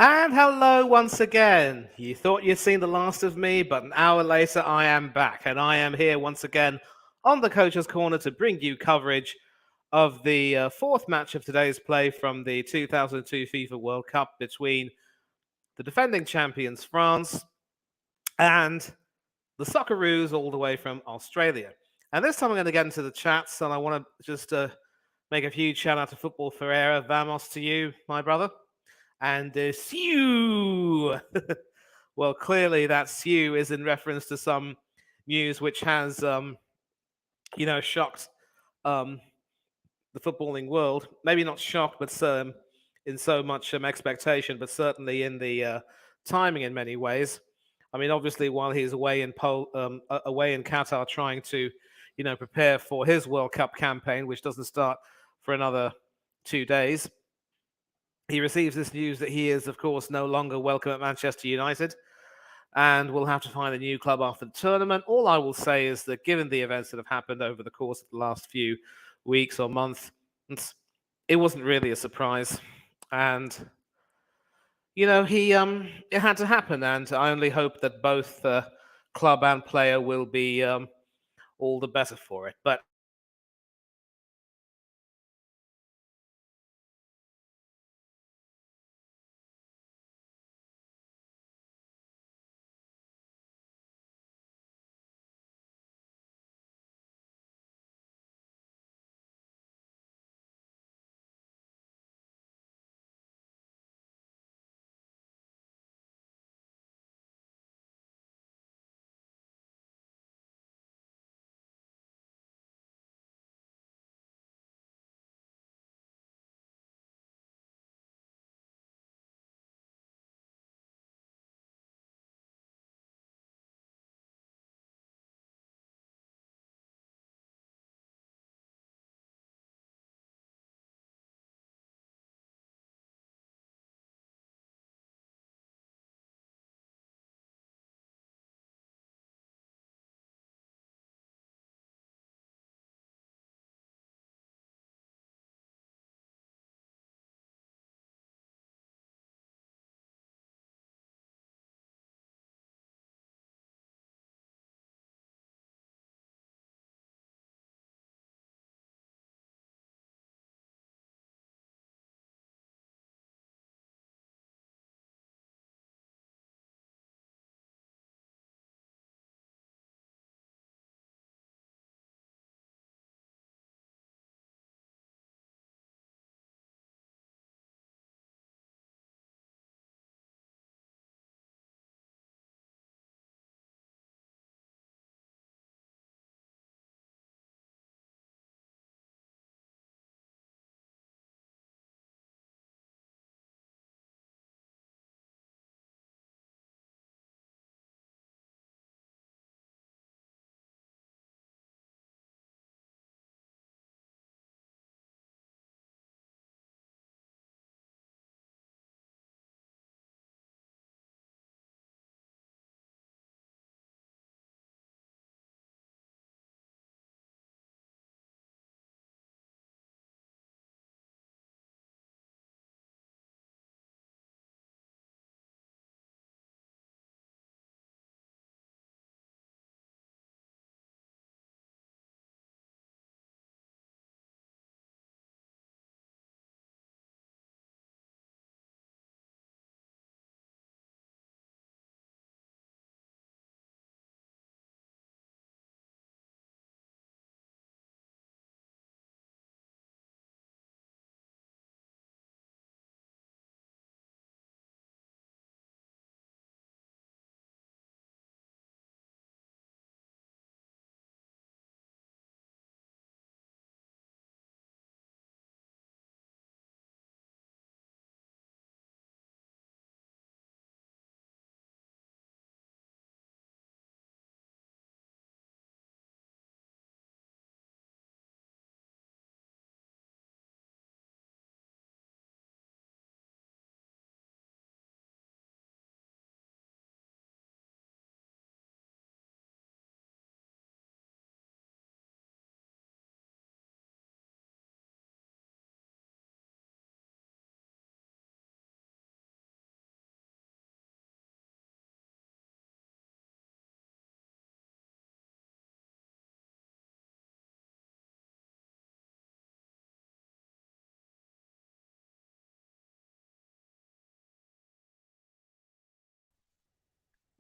And hello once again. You thought you'd seen the last of me, but an hour later I am back, and I am here once again on the Coach's Corner to bring you coverage of the fourth match of today's play from the 2002 FIFA World Cup between the defending champions France and the Socceroos all the way from Australia. And this time I'm going to get into the chats, and I want to just make a huge shout out to Football Ferreira. Vamos to you, my brother. And Sue. Well, clearly that Sue is in reference to some news which has, shocked um, the footballing world. Maybe not shocked, but in so much expectation, but certainly in the timing in many ways. I mean, obviously, while he's away in Qatar, trying to, prepare for his World Cup campaign, which doesn't start for another 2 days, he receives this news that he is, of course, no longer welcome at Manchester United and will have to find a new club after the tournament. All I will say is that given the events that have happened over the course of the last few weeks or months, it wasn't really a surprise. And, he it had to happen. And I only hope that both club and player will be all the better for it. But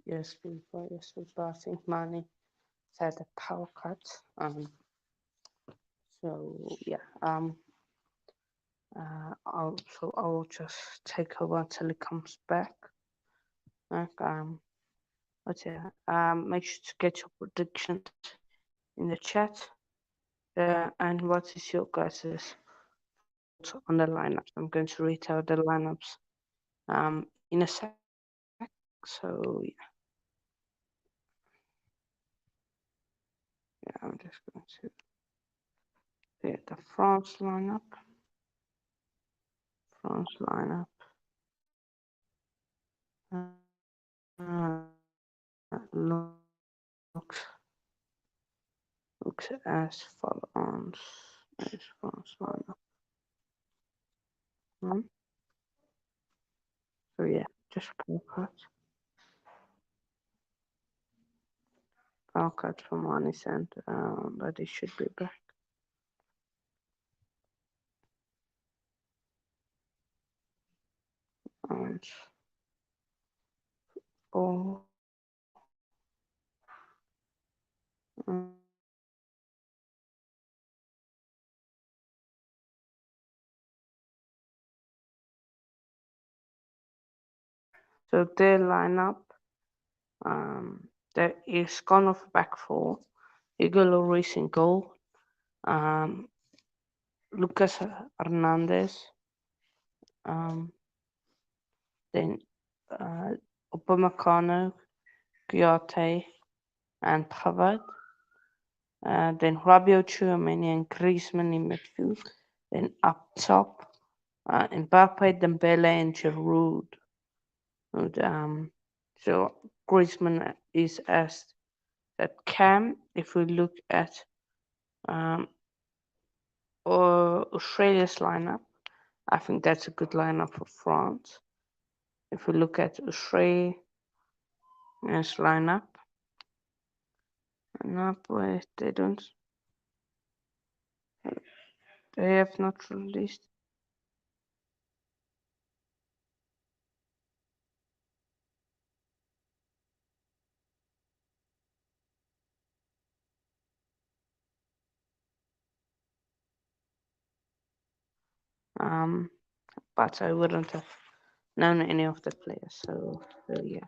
yes, Fifa, I think Mane had a power cut. So yeah, I'll just take over until he comes back. Like, but yeah, make sure to get your predictions in the chat. And what is your guys's thoughts on the lineups? I'm going to read out the lineups in a sec. So yeah, I'm just going to get the France lineup. France lineup. Looks as follows. As France lineup. So yeah, just power cut for money sent, but it should be back. And oh, so their lineup, there is gone off back four. Hugo Lloris in goal. Lucas Hernandez. Then Upamecano, Kouyaté, and Pavard. Then Rabiot, Tchouaméni, and Griezmann in midfield. Then up top, Mbappe, Dembele, and Giroud. So Griezmann is as that cam. If we look at Australia's lineup, I think that's a good lineup for France. If we look at Australia's lineup, where they have not released. But I wouldn't have known any of the players. So yeah.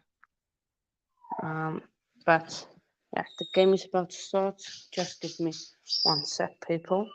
But yeah, the game is about to start. Just give me 1 sec, people.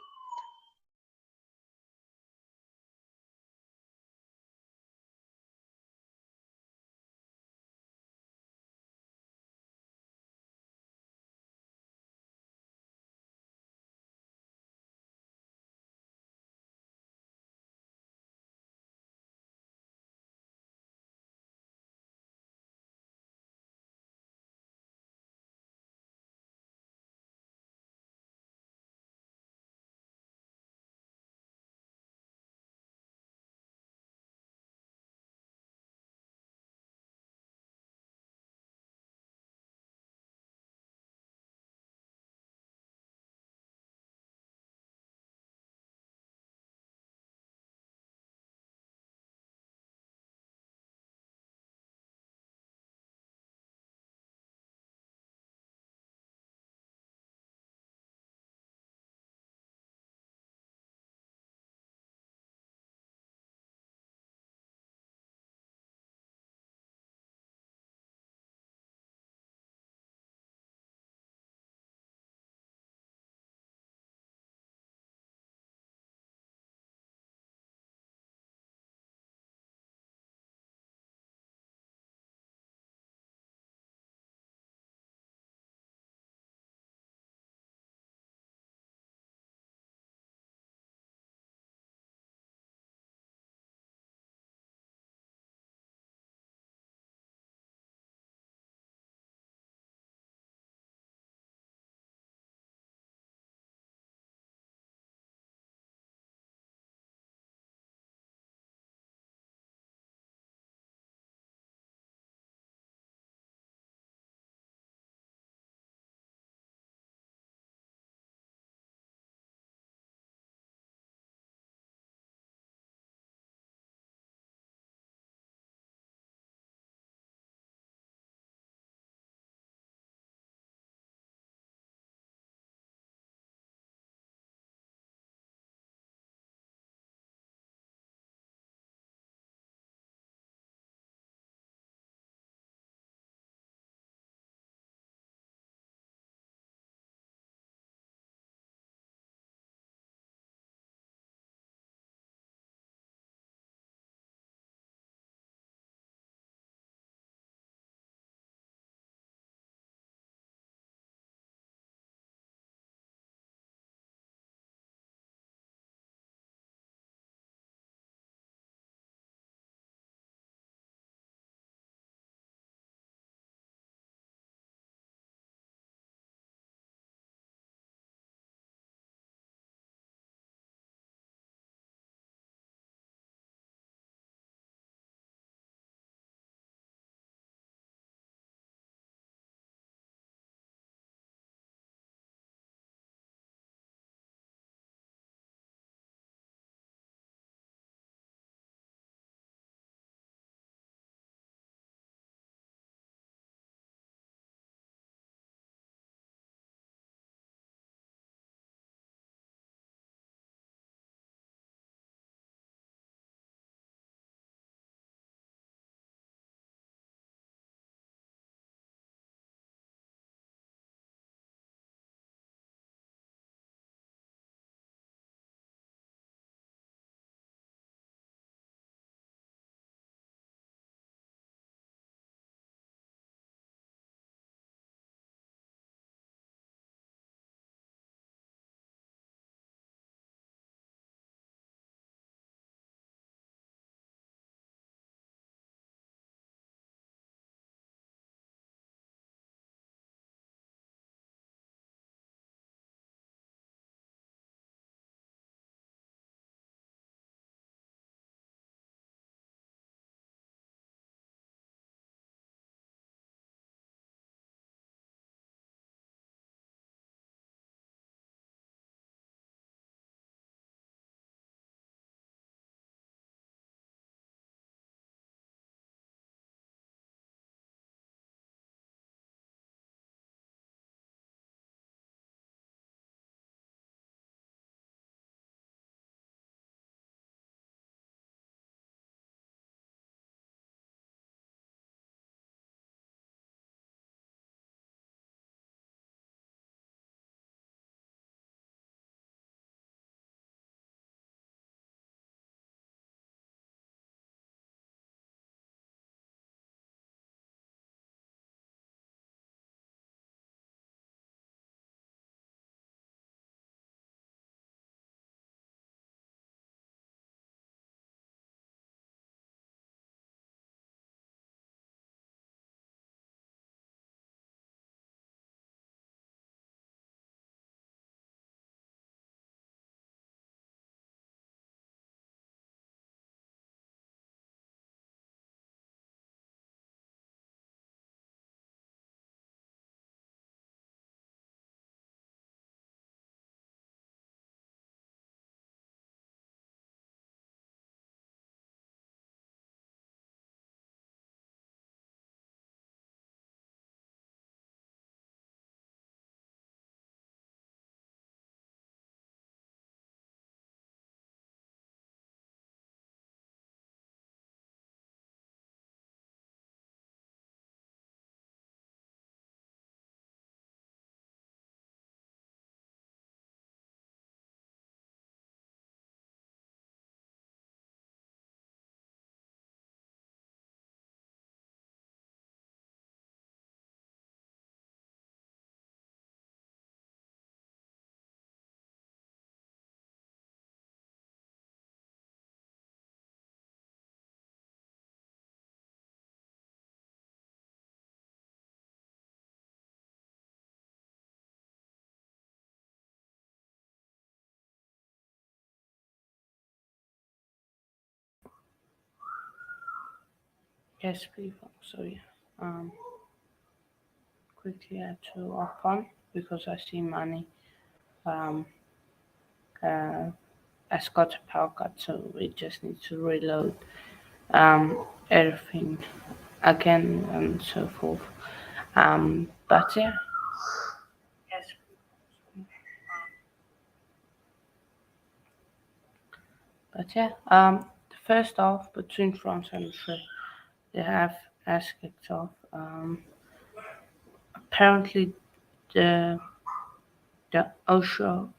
Yes, people. So yeah. Quickly add to open because I see money. Um, uh, has got a power cut, so we just need to reload everything again and so forth. But yeah, yes. But yeah, the first half between France and Australia, they have as kicked off. Apparently, the the Osho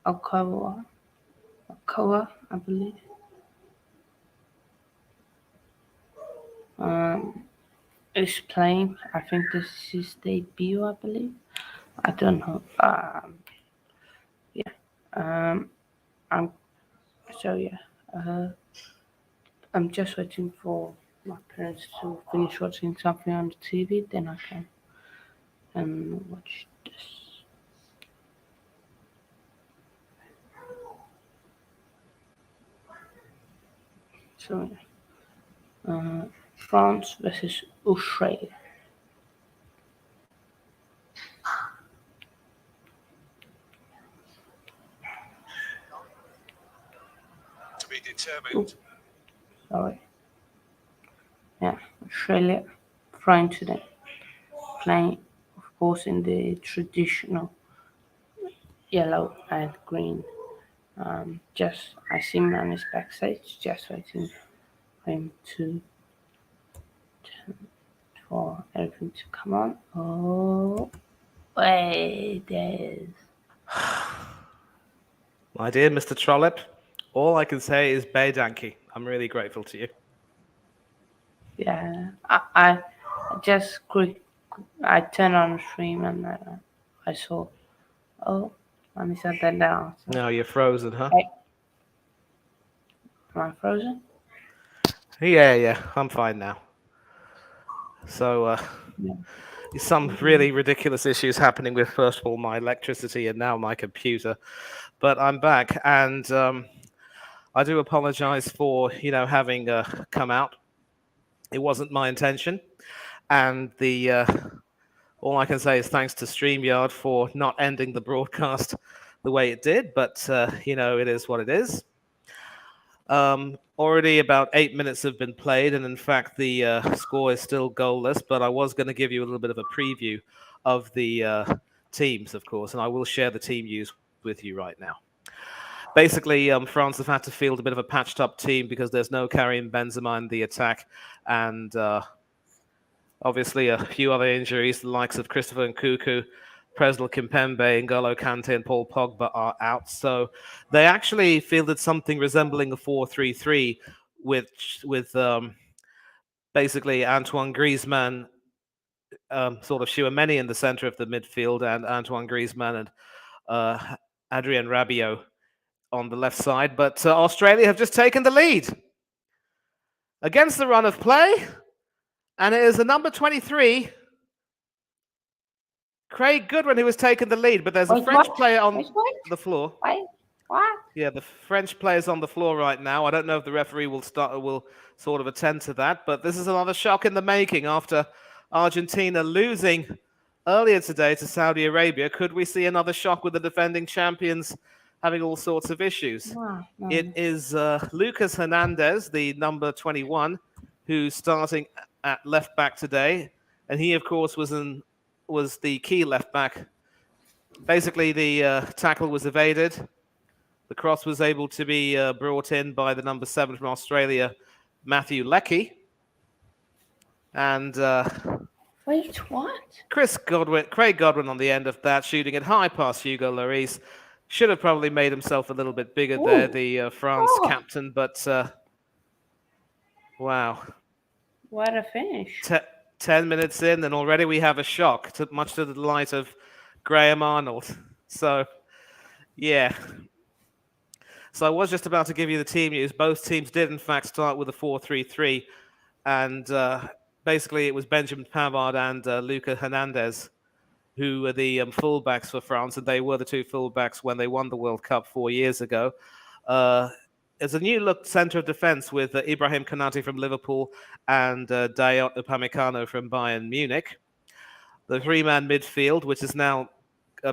Okawa, I believe, um, is playing. I think this is his debut, I believe. I don't know. Yeah. Um, I'm so yeah. Uh, I'm just waiting for my parents to finish watching something on the TV, then I can watch this. So yeah. France versus Australia. To be determined. Sorry. Yeah, Australia flying today, playing of course in the traditional yellow and green. Just I see man is backstage, just waiting for him to for everything to come on. Oh, wait, there's My dear Mr. Trollope, all I can say is Bay Danke. I'm really grateful to you. yeah. I just quick. I turned on the stream and I saw. Oh, let me set that down. So, No, you're frozen, huh? hey, am I frozen? Yeah, I'm fine now. So, Yeah. some really ridiculous issues happening with, first of all, my electricity and now my computer. But I'm back, and I do apologize for, having come out. It wasn't my intention. And all I can say is thanks to StreamYard for not ending the broadcast the way it did. But, it is what it is. Already about 8 minutes have been played, and in fact, the score is still goalless. But I was going to give you a little bit of a preview of the teams, of course, and I will share the team news with you right now. Basically, France have had to field a bit of a patched-up team because there's no Karim Benzema in the attack, and obviously a few other injuries, the likes of Christopher Nkunku, Presnel Kimpembe, N'Golo Kante, and Paul Pogba are out. So they actually fielded something resembling a 4-3-3, with basically Antoine Griezmann, sort of Chouameni in the center of the midfield, and Antoine Griezmann and Adrien Rabiot on the left side. But Australia have just taken the lead against the run of play, and it is the number 23, Craig Goodwin, who has taken the lead, but there's a Wait, French what? player on Wait, what? the floor. Wait, what? Yeah, the French player's on the floor right now. I don't know if the referee will sort of attend to that, but this is another shock in the making after Argentina losing earlier today to Saudi Arabia. Could we see another shock with the defending champions having all sorts of issues? Wow, It no. is Lucas Hernandez, the number 21, who's starting at left back today, and he, of course, was the key left back. Basically, the tackle was evaded. The cross was able to be brought in by the number 7 from Australia, Matthew Leckie. And Wait, what? Craig Godwin on the end of that, shooting it high past Hugo Lloris. Should have probably made himself a little bit bigger there, Ooh. the France Oh, captain. But wow, what a finish. 10 minutes in, and already we have a shock, much to the delight of Graham Arnold. So, yeah. So I was just about to give you the team news. Both teams did, in fact, start with a 4-3-3. And basically, it was Benjamin Pavard and Luca Hernandez who were the fullbacks for France. And they were the two fullbacks when they won the World Cup 4 years ago. There's a new look centre of defence with Ibrahim Konate from Liverpool and Dayot Upamecano from Bayern Munich. The three-man midfield, which has now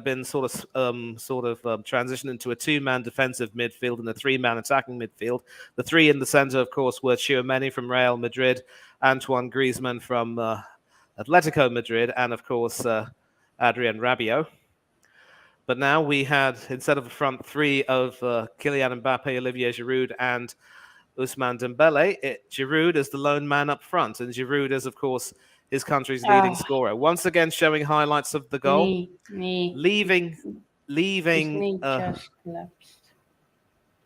been sort of transitioned into a two-man defensive midfield and a three-man attacking midfield. The three in the centre, of course, were Tchouaméni from Real Madrid, Antoine Griezmann from Atletico Madrid, and of course Adrien Rabiot. But now we had, instead of a front three of Kylian Mbappe, Olivier Giroud, and Ousmane Dembele, Giroud is the lone man up front, and Giroud is, of course, his country's leading scorer. Once again, showing highlights of the goal, leaving. His knee just collapsed.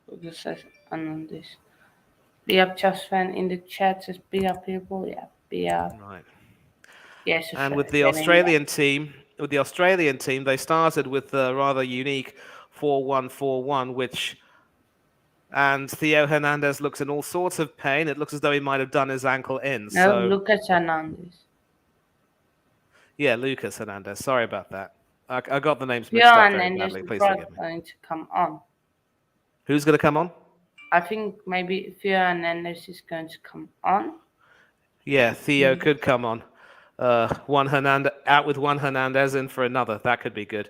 What says on this? We have just fan in the chat says bigger people, yeah. Right. Yes. And with the Australian team, they started with a rather unique 4-1-4-1, and Theo Hernandez looks in all sorts of pain. It looks as though he might have done his ankle in. No, Lucas Hernandez. Yeah, Lucas Hernandez. Sorry about that. I got the names mixed up very badly. Please forgive me. Going to come on. Who's going to come on? I think maybe Theo Hernandez is going to come on. Yeah, Theo could come on. Out with one Hernandez, in for another. That could be good.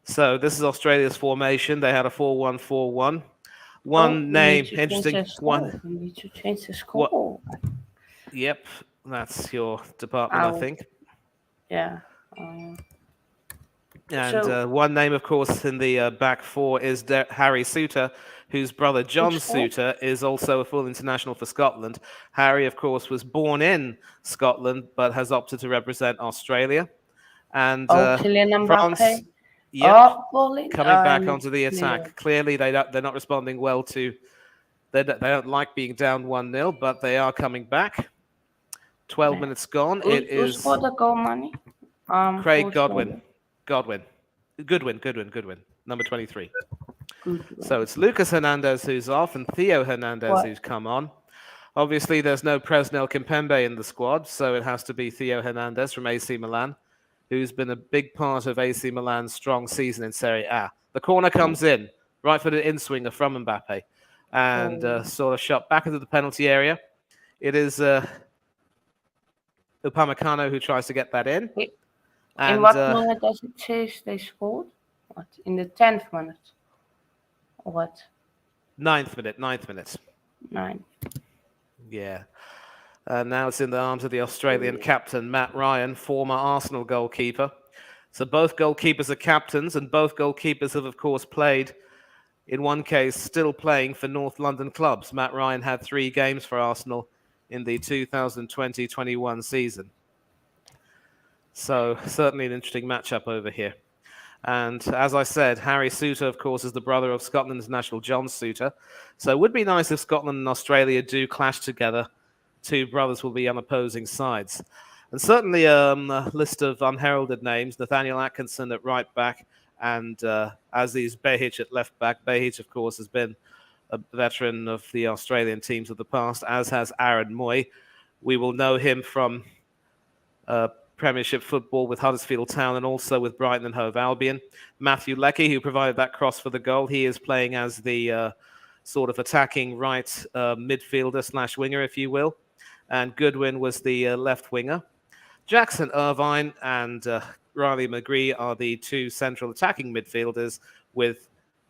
So this is Australia's formation. They had a 4-1-4-1. Interesting one. We need to change the score. Yep, that's your department, I think. Yeah. One name, of course, in the back four is Harry Souttar, whose brother John Souttar is also a full international for Scotland. Harry, of course, was born in Scotland but has opted to represent Australia. And France, coming back onto the attack. Clearly, they're not responding well to. They don't like being down 1-0, but they are coming back. 12 minutes gone. Who scored the goal, Money? Craig Goodwin, number 23. So it's Lucas Hernandez who's off and Theo Hernandez who's come on. Obviously, there's no Presnel Kimpembe in the squad, so it has to be Theo Hernandez from AC Milan, who's been a big part of AC Milan's strong season in Serie A. The corner comes in, right-footed in-swinger from Mbappe, and sort of shot back into the penalty area. It is Upamecano who tries to get that in. In what minute does it say they scored? What, in the 10th minute? Or what? 9th minute. 9. Yeah. Now it's in the arms of the Australian captain, Matt Ryan, former Arsenal goalkeeper. So both goalkeepers are captains, and both goalkeepers have, of course, played, in one case, still playing for North London clubs. Matt Ryan had 3 games for Arsenal in the 2020-21 season. So certainly an interesting matchup over here. And as I said, Harry Souttar, of course, is the brother of Scotland's national John Souttar. So it would be nice if Scotland and Australia do clash together. 2 brothers will be on opposing sides. And certainly a list of unheralded names, Nathaniel Atkinson at right back and Aziz Behich at left back. Behich, of course, has been a veteran of the Australian teams of the past, as has Aaron Moy. We will know him from Premiership football with Huddersfield Town and also with Brighton and Hove Albion. Matthew Leckie, who provided that cross for the goal, he is playing as the sort of attacking right midfielder / winger, if you will. And Goodwin was the left winger. Jackson Irvine and Riley McGree are the 2 central attacking midfielders, with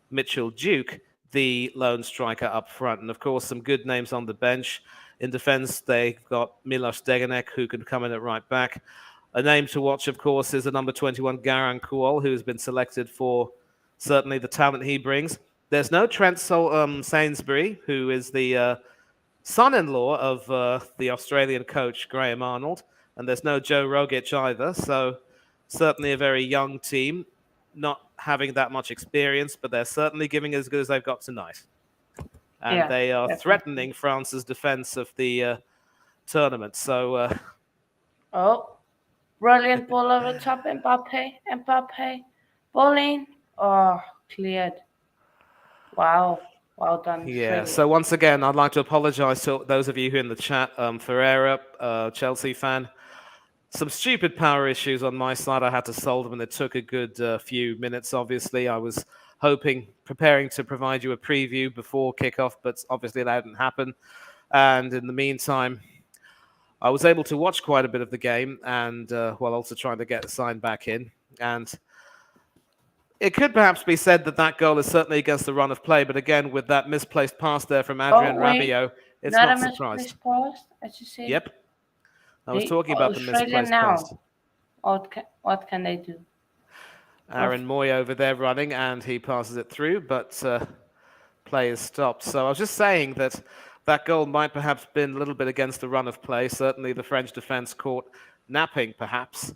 Mitchell Duke, the lone striker, up front. And of course, some good names on the bench. In defence, they've got Milos Degenek, who can come in at right back. A name to watch, of course, is the number 21, Garan Kuol, who has been selected for certainly the talent he brings. There's no Trent Sainsbury, who is the son-in-law of the Australian coach, Graham Arnold. And there's no Joe Rogic either. So certainly a very young team, not having that much experience, but they're certainly giving as good as they've got tonight. And they are threatening France's defense of the tournament. So... brilliant ball over the top. Mbappe. Ball in. Oh, cleared. Wow. Well done. Yeah, so once again, I'd like to apologise to those of you who are in the chat. Ferreira, Chelsea fan. Some stupid power issues on my side. I had to solve them, and it took a good few minutes, obviously. I was preparing to provide you a preview before kickoff, but obviously that didn't happen. And in the meantime, I was able to watch quite a bit of the game, and while also trying to get the sign back in. And it could perhaps be said that that goal is certainly against the run of play, but again, with that misplaced pass there from Adrian Rabiot, it's not not a surprised. misplaced pass, as you say. Yep. I was talking about the Australia misplaced now. pass. What can they do? Aaron Moy over there running, and he passes it through, but play is stopped. So I was just saying that that goal might perhaps been a little bit against the run of play. Certainly the French defence caught napping, perhaps.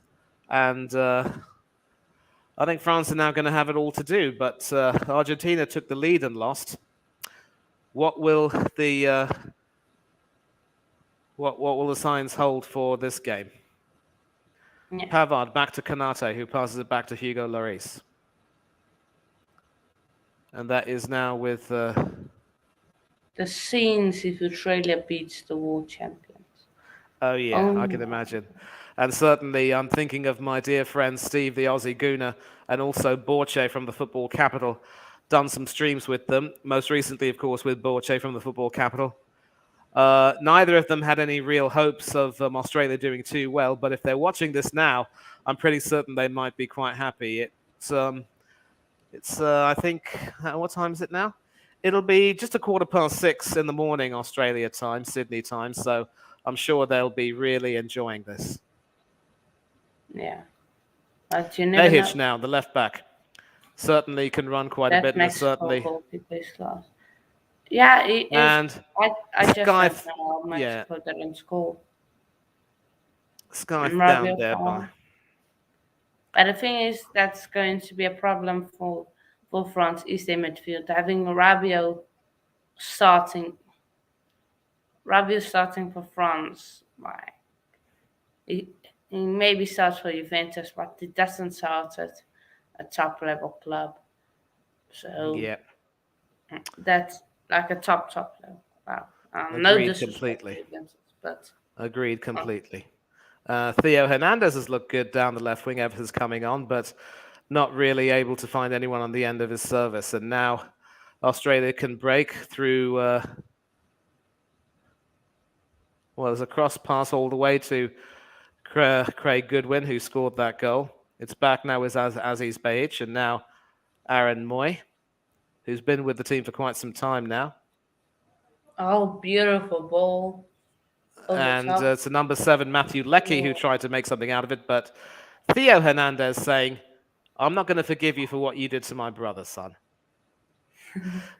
And I think France are now going to have it all to do, but Argentina took the lead and lost. What will the what will the signs hold for this game? Yeah. Pavard back to Konate, who passes it back to Hugo Lloris. And that is now with... the scenes if Australia beats the world champions. Oh, yeah, I can imagine. And certainly I'm thinking of my dear friend Steve, the Aussie Gooner, and also Borche from the Football Capital. Done some streams with them. Most recently, of course, with Borche from the Football Capital. Neither of them had any real hopes of Australia doing too well, but if they're watching this now, I'm pretty certain they might be quite happy. It's I think, what time is it now? It'll be just 6:15 in the morning, Australia time, Sydney time, so I'm sure they'll be really enjoying this. Yeah. But you never Mehic know. now, the left back, certainly can run quite a bit, and certainly... Yeah, I just Sky, don't know how Mexico didn't score. Sky down there by. But the thing is, that's going to be a problem for France is their midfield. Having Rabiot starting for France, like he maybe starts for Juventus, but he doesn't start at a top level club. So yeah, that's like a top level. Wow. Agreed completely. But agreed completely. Theo Hernandez has looked good down the left wing ever since coming on, but not really able to find anyone on the end of his service. And now Australia can break through. There's a cross pass all the way to Craig Goodwin, who scored that goal. It's back now with Aziz Behich, and now Aaron Moy, who's been with the team for quite some time now. Oh, beautiful ball. And it's a number 7, Matthew Leckie, who tried to make something out of it. But Theo Hernandez saying, I'm not going to forgive you for what you did to my brother, son.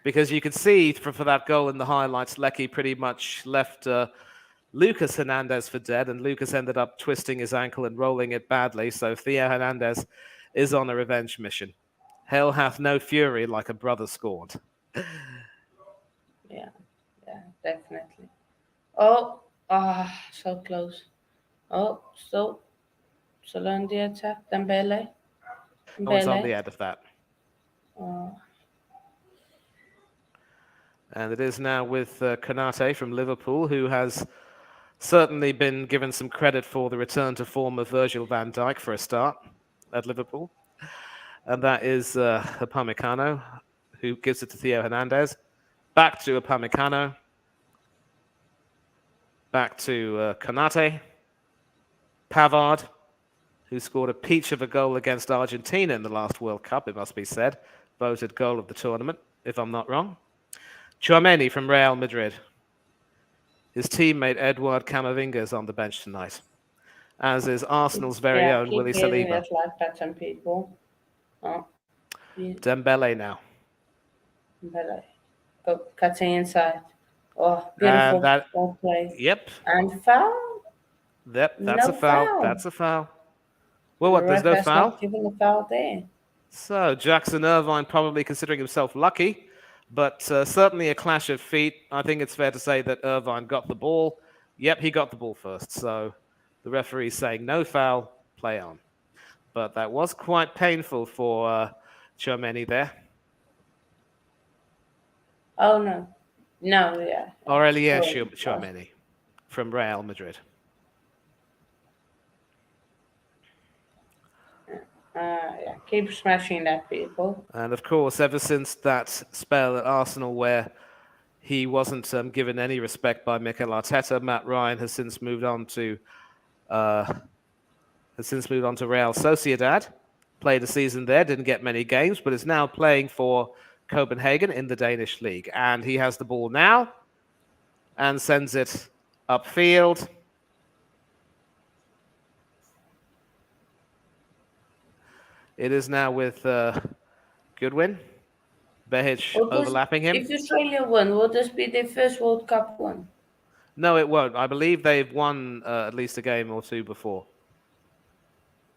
Because you could see for that goal in the highlights, Leckie pretty much left Lucas Hernandez for dead, and Lucas ended up twisting his ankle and rolling it badly. So Theo Hernandez is on a revenge mission. Hell hath no fury like a brother scorned. Yeah, definitely. Oh, so close. Oh, so on the attack. Dembele. Oh, it's on the end of that. And it is now with Konate from Liverpool, who has certainly been given some credit for the return to form of Virgil van Dijk for a start at Liverpool. And that is Upamecano, who gives it to Theo Hernandez. Back to Upamecano. Back to Konate. Pavard, who scored a peach of a goal against Argentina in the last World Cup, it must be said. Voted goal of the tournament, if I'm not wrong. Tchouaméni from Real Madrid. His teammate Edouard Camavinga is on the bench tonight, as is Arsenal's very own Willy Saliba. Like that, some people. Dembele now. Dembele. Oh, cutting inside. Oh, beautiful ball play. Yep. And foul? Yep, that's a foul. That's a foul. Well, there's no foul? Not giving a foul there. So Jackson Irvine probably considering himself lucky, but certainly a clash of feet. I think it's fair to say that Irvine got the ball. Yep, he got the ball first. So the referee's saying no foul, play on. But that was quite painful for Tchouaméni there. Oh, no. No, yeah. Aurelien Tchouaméni from Real Madrid. Yeah, keep smashing that, people. And of course, ever since that spell at Arsenal where he wasn't given any respect by Mikel Arteta, Matt Ryan has since moved on to Real Sociedad. Played a season there, didn't get many games, but is now playing for Copenhagen in the Danish league. And he has the ball now and sends it upfield. It is now with Goodwin. Behic overlapping him. If Australia won, will this be their first World Cup one? No, it won't. I believe they've won at least a game or two before.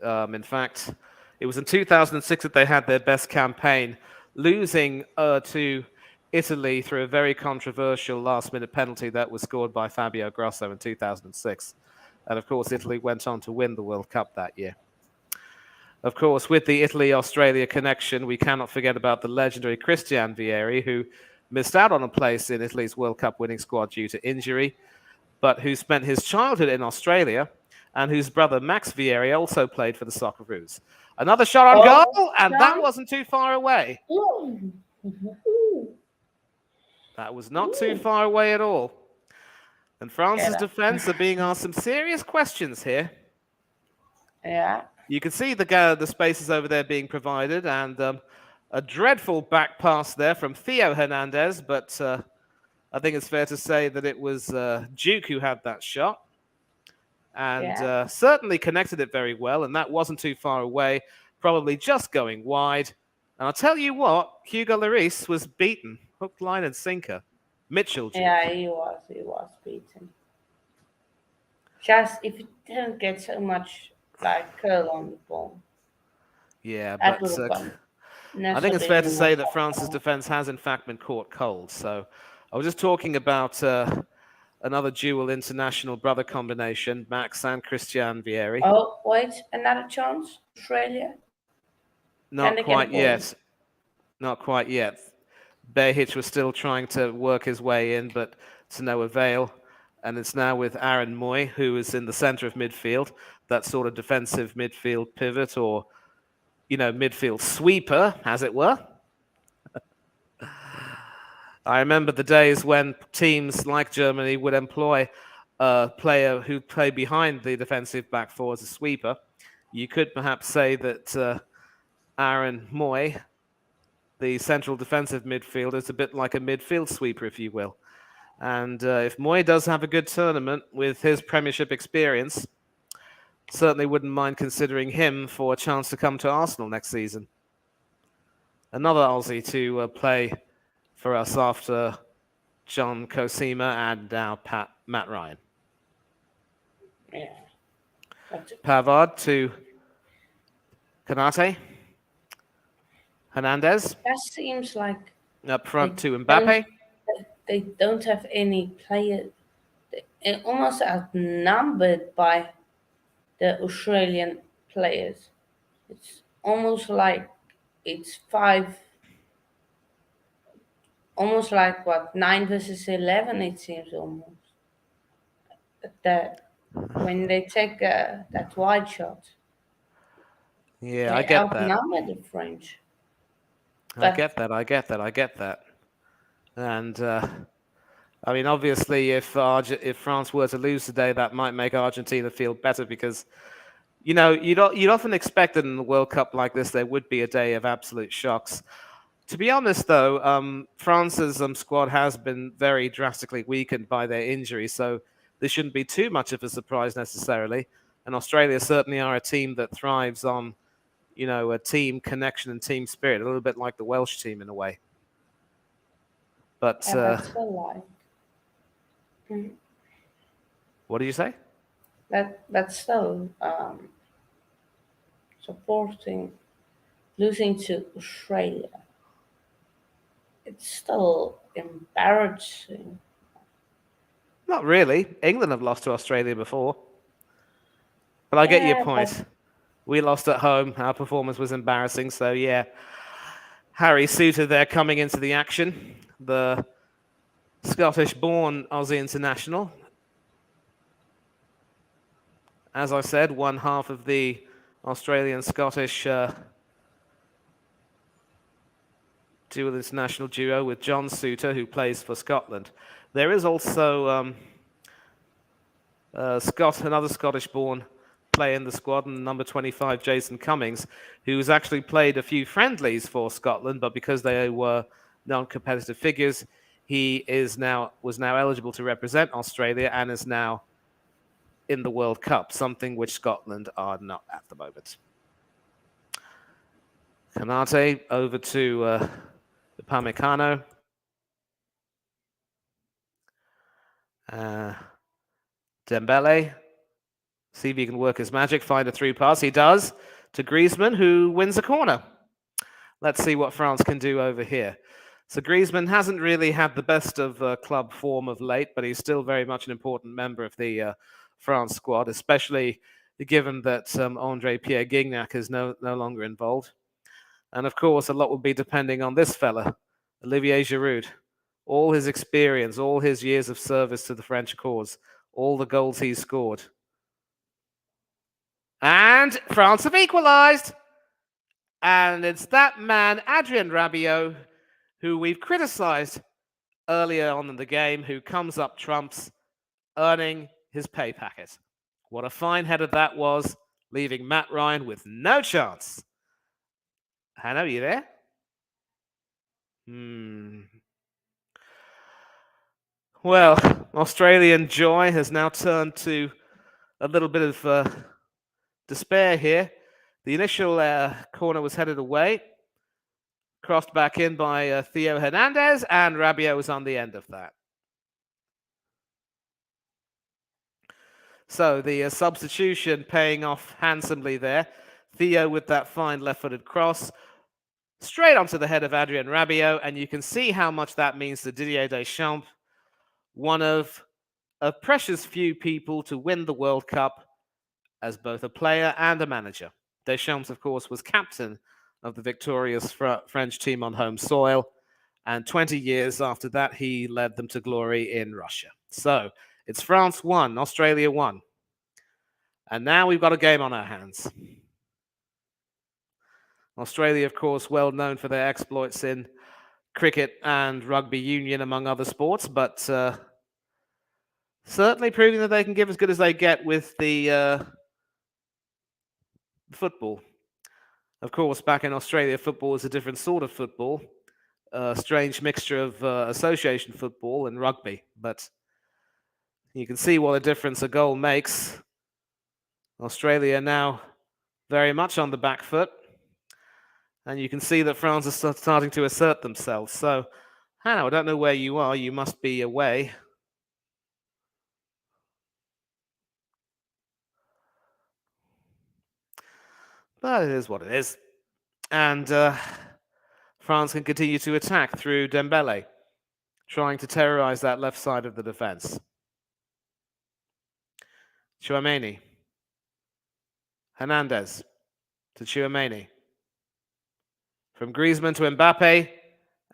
In fact, it was in 2006 that they had their best campaign, losing to Italy through a very controversial last-minute penalty that was scored by Fabio Grosso in 2006. And of course, Italy went on to win the World Cup that year. Of course, with the Italy-Australia connection, we cannot forget about the legendary Christian Vieri, who missed out on a place in Italy's World Cup winning squad due to injury, but who spent his childhood in Australia, and whose brother Max Vieri also played for the Socceroos. Another shot on goal, and that wasn't too far away. That was not too far away at all. And France's defence are being asked some serious questions here. Yeah. You can see the spaces over there being provided, and a dreadful back pass there from Theo Hernandez, but I think it's fair to say that it was Duke who had that shot, and certainly connected it very well, and that wasn't too far away, probably just going wide. And I'll tell you what, Hugo Lloris was beaten, hook, line, and sinker. Mitchell Duke. Yeah, he was beaten. Just if it didn't get so much like curl on the ball. Yeah, That but would have gone. I think it's fair to say that France's defence has in fact been caught cold. So I was just talking about another dual international brother combination, Max and Christian Vieri. Oh, wait, another chance, Australia? Not quite yet. Not quite yet. Behic was still trying to work his way in, but to no avail. And it's now with Aaron Moy, who is in the centre of midfield, that sort of defensive midfield pivot or, midfield sweeper, as it were. I remember the days when teams like Germany would employ a player who played behind the defensive back four as a sweeper. You could perhaps say that Aaron Moy, the central defensive midfielder, is a bit like a midfield sweeper, if you will. And if Moy does have a good tournament with his Premiership experience, certainly wouldn't mind considering him for a chance to come to Arsenal next season. Another Aussie to play for us after John Cosima and now Matt Ryan. Yeah. Pavard to Kanate. Hernandez. That seems like up front to Mbappe. They don't have any player. They're almost outnumbered by the Australian players. It's almost like it's almost like 9 versus 11. It seems almost that when they take that wide shot. Yeah, I get that. Outnumber the French. I get that. And I mean, obviously, if France were to lose today, that might make Argentina feel better because, you'd often expect that in a World Cup like this, there would be a day of absolute shocks. To be honest, though, France's squad has been very drastically weakened by their injury, so this shouldn't be too much of a surprise necessarily. And Australia certainly are a team that thrives on, a team connection and team spirit, a little bit like the Welsh team in a way. But that's still what did you say? That's still supporting losing to Australia. It's still embarrassing. Not really. England have lost to Australia before. But I get your point. We lost at home. Our performance was embarrassing. So, yeah. Harry Souttar there coming into the action. The Scottish-born Aussie international. As I said, one half of the Australian-Scottish dual international duo with John Suter, who plays for Scotland. There is also another Scottish-born player in the squad, and number 25, Jason Cummings, who's actually played a few friendlies for Scotland, but because they were non-competitive figures, he was now eligible to represent Australia and is now in the World Cup, something which Scotland are not at the moment. Kanate over to Upamecano. Dembele. See if he can work his magic, find a through pass. He does to Griezmann, who wins a corner. Let's see what France can do over here. So Griezmann hasn't really had the best of club form of late, but he's still very much an important member of the France squad, especially given that André-Pierre Gignac is no longer involved. And of course, a lot will be depending on this fella, Olivier Giroud. All his experience, all his years of service to the French cause, all the goals he's scored. And France have equalized. And it's that man, Adrien Rabiot, who we've criticized earlier on in the game, who comes up trumps, earning his pay packet. What a fine header that was, leaving Matt Ryan with no chance. Hanno, are you there? Well, Australian joy has now turned to a little bit of despair here. The initial corner was headed away, crossed back in by Theo Hernandez, and Rabiot was on the end of that. So the substitution paying off handsomely there. Theo with that fine left-footed cross, straight onto the head of Adrien Rabiot, and you can see how much that means to Didier Deschamps, one of a precious few people to win the World Cup as both a player and a manager. Deschamps, of course, was captain of the victorious French team on home soil, and 20 years after that, he led them to glory in Russia. So it's France 1, Australia 1. And now we've got a game on our hands. Australia, of course, well known for their exploits in cricket and rugby union, among other sports, but certainly proving that they can give as good as they get with the football. Of course, back in Australia, football is a different sort of football, a strange mixture of association football and rugby, but you can see what a difference a goal makes. Australia now very much on the back foot. And you can see that France is starting to assert themselves. So, Hanno, I don't know where you are. You must be away. But it is what it is. And France can continue to attack through Dembele, trying to terrorize that left side of the defense. Tchouaméni. Hernandez to Tchouaméni. From Griezmann to Mbappe,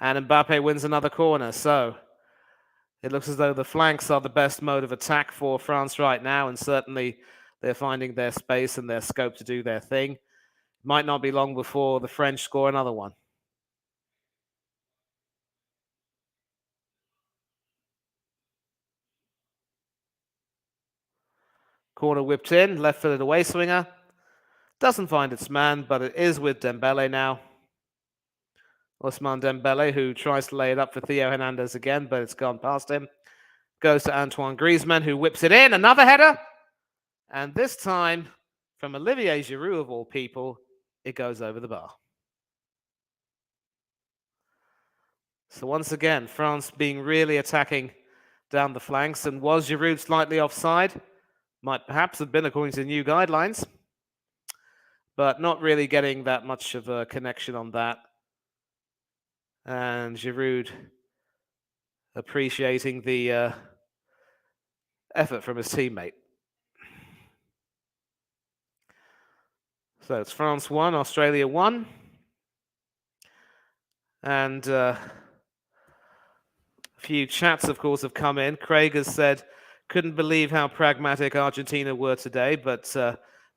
and Mbappe wins another corner. So it looks as though the flanks are the best mode of attack for France right now, and certainly they're finding their space and their scope to do their thing. Might not be long before the French score another one. Corner whipped in, left-footed away swinger. Doesn't find its man, but it is with Dembele now. Ousmane Dembele, who tries to lay it up for Theo Hernandez again, but it's gone past him. Goes to Antoine Griezmann, who whips it in. Another header. And this time, from Olivier Giroud, of all people, it goes over the bar. So once again, France being really attacking down the flanks. And was Giroud slightly offside? Might perhaps have been, according to new guidelines. But not really getting that much of a connection on that. And Giroud appreciating the effort from his teammate. So it's France 1, Australia 1. And a few chats, of course, have come in. Craig has said, couldn't believe how pragmatic Argentina were today, but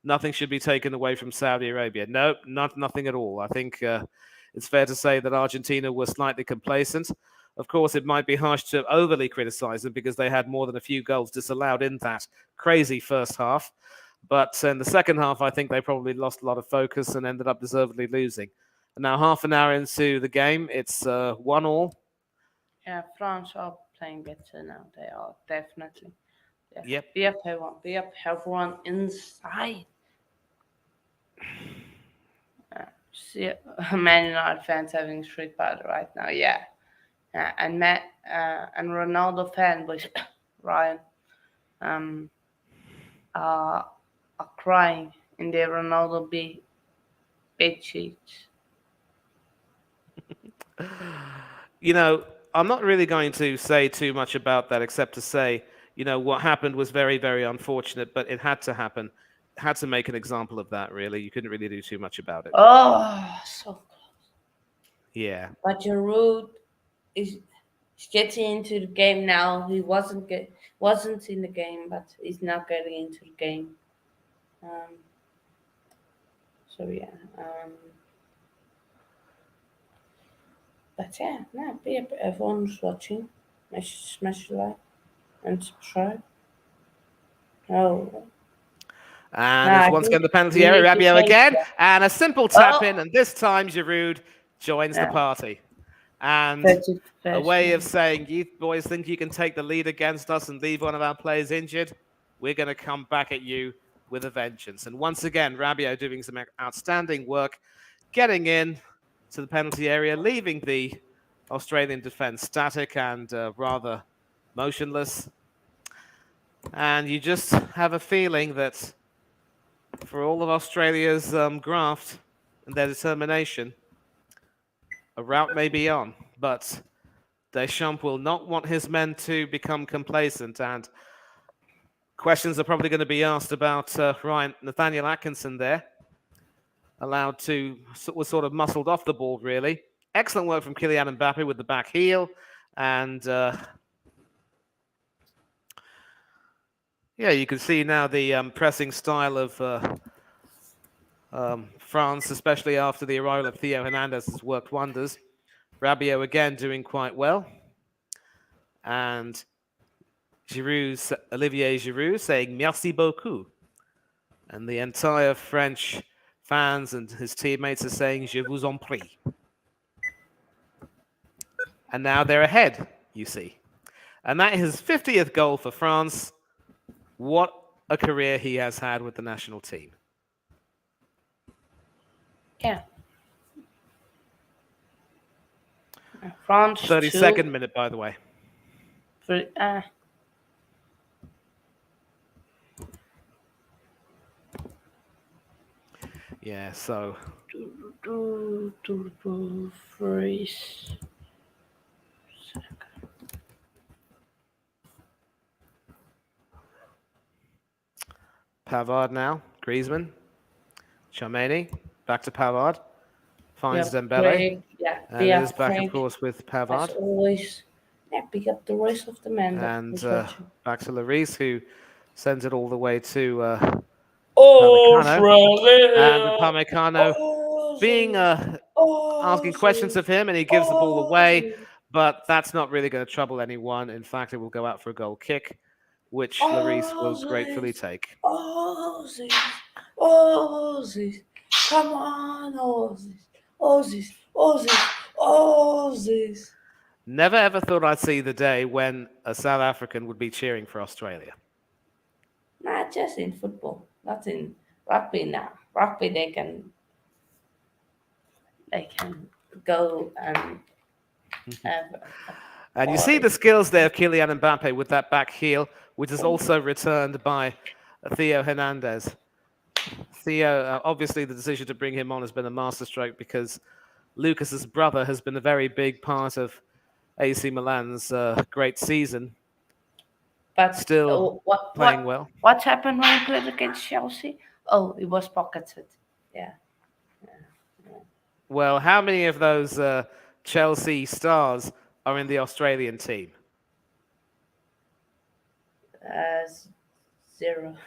nothing should be taken away from Saudi Arabia. No, nothing at all. I think it's fair to say that Argentina was slightly complacent. Of course, it might be harsh to overly criticize them because they had more than a few goals disallowed in that crazy first half. But in the second half, I think they probably lost a lot of focus and ended up deservedly losing. And now, half an hour into the game, it's 1-1. Yeah, France are playing better now. They are definitely. Yeah. Yep. We have one inside. See, Man United fans having street battle right now. Yeah. And Ronaldo fan was Ryan are crying in their Ronaldo bed sheets. I'm not really going to say too much about that except to say, what happened was very, very unfortunate, but it had to happen. Had to make an example of that, really. You couldn't really do too much about it. Oh, so close. Yeah. But Giroud is getting into the game now. He wasn't in the game, but he's now getting into the game. So yeah. But yeah, no, everyone's watching. Make sure to smash the like and subscribe. Oh. And it's once again the penalty area. Rabiot again. And a simple tap in, and this time Giroud joins the party. And a way of saying, you boys think you can take the lead against us and leave one of our players injured? We're going to come back at you with a vengeance. And once again, Rabiot doing some outstanding work, getting in to the penalty area, leaving the Australian defense static and rather motionless. And you just have a feeling that for all of Australia's graft and their determination, a route may be on, but Deschamps will not want his men to become complacent, and questions are probably going to be asked about Nathaniel Atkinson there. Was sort of muscled off the ball, really. Excellent work from Kylian Mbappe with the back heel, and you can see now the pressing style of France, especially after the arrival of Theo Hernandez, has worked wonders. Rabiot again doing quite well. And Olivier Giroud saying merci beaucoup. And the entire French fans and his teammates are saying je vous en prie. And now they're ahead, you see. And that is his 50th goal for France. What a career he has had with the national team. Yeah. France 32nd minute, by the way. Yeah, so. Pavard now, Griezmann, Tchouaméni, back to Pavard, finds Dembele, and it is back, of course, with Pavard. As always, pick up the rest of the men. And back to Lloris, who sends it all the way to Upamecano being asking questions of him, and he gives the ball away, but that's not really going to trouble anyone. In fact, it will go out for a goal kick, which Lloris will gratefully take. Ozzy, come on, Ozzy. Never ever thought I'd see the day when a South African would be cheering for Australia. Not just in football, not in rugby now. Rugby, they can go and have. And you see the skills there of Kylian Mbappe with that back heel, which is also returned by Theo Hernandez. Theo, obviously the decision to bring him on has been a masterstroke because Lucas's brother has been a very big part of AC Milan's great season. But still playing well. What happened when he played against Chelsea? Oh, it was pocketed. Yeah. Well, how many of those Chelsea stars are in the Australian team? 0.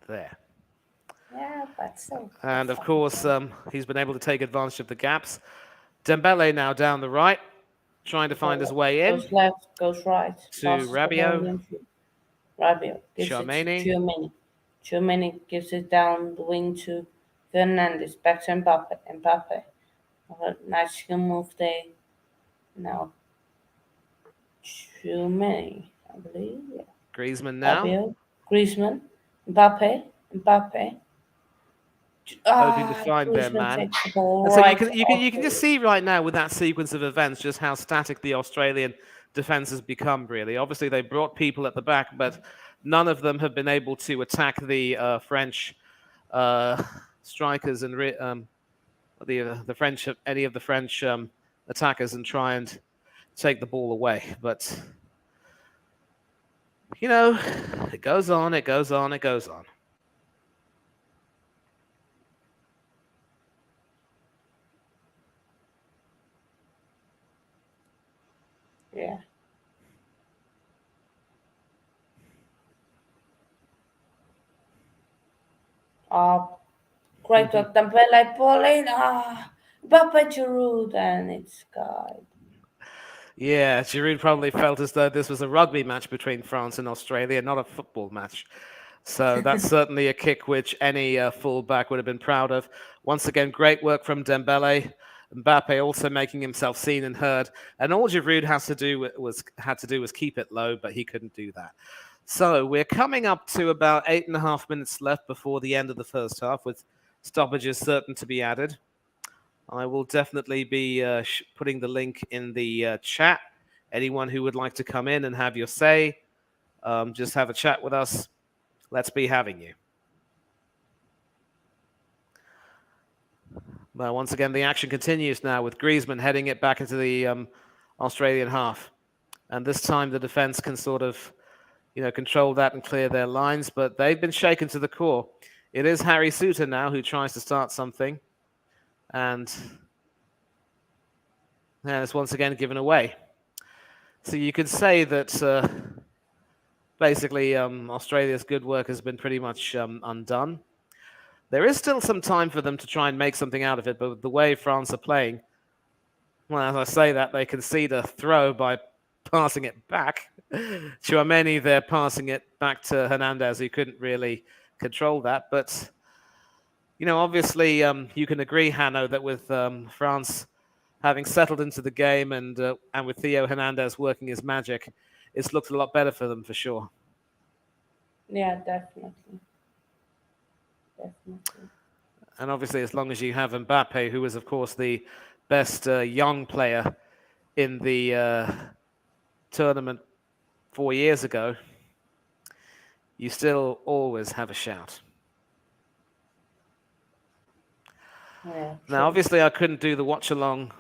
there. Yeah, but still. And that's of course, he's been able to take advantage of the gaps. Dembele now down the right, trying to find his way in Goes left, goes right. to Passes the ball Rabiot, into Rabiot. Gives it to Tchouaméni. Tchouaméni. Tchouaméni gives it down the wing to Fernandes. Back to Mbappe. Mbappe. Nice move there. Now Tchouaméni, I believe. Yeah. Griezmann now, Rabiot. Griezmann. Mbappe. Mbappe. hoping to find their Griezmann man. takes the ball And so right you off can just the see right now with that sequence of events just how static the Australian defense has become. Really, obviously they brought people at the back, but none of them have been able to attack the French strikers and the French any of the French attackers and try and take the ball away. But you know, it goes on, it goes on, it goes on. Yeah. Great work. Dembele ball in. Mbappe Giroud, and it's guide. Yeah, Giroud probably felt as though this was a rugby match between France and Australia, not a football match. So that's certainly a kick which any fullback would have been proud of. Once again, great work from Dembele. Mbappe also making himself seen and heard, and all Giroud had to do was keep it low, but he couldn't do that. So we're coming up to about 8.5 minutes left before the end of the first half, with stoppages certain to be added. I will definitely be putting the link in the chat. Anyone who would like to come in and have your say, just have a chat with us. Let's be having you. Well, once again, the action continues now with Griezmann heading it back into the Australian half. And this time the defense can sort of, control that and clear their lines, but they've been shaken to the core. It is Harry Souttar now who tries to start something. And it's once again given away. So you could say that basically Australia's good work has been pretty much undone. There is still some time for them to try and make something out of it, but the way France are playing, well, as I say that, they concede a throw by passing it back. Tchouaméni there passing it back to Hernandez, who couldn't really control that. But, obviously you can agree, Hanno, that with France having settled into the game and with Theo Hernandez working his magic, it's looked a lot better for them for sure. Yeah, definitely. Definitely. And obviously, as long as you have Mbappe, who was, of course, the best young player in the tournament 4 years ago, you still always have a shout. Yeah, now, obviously, I couldn't do the watch-along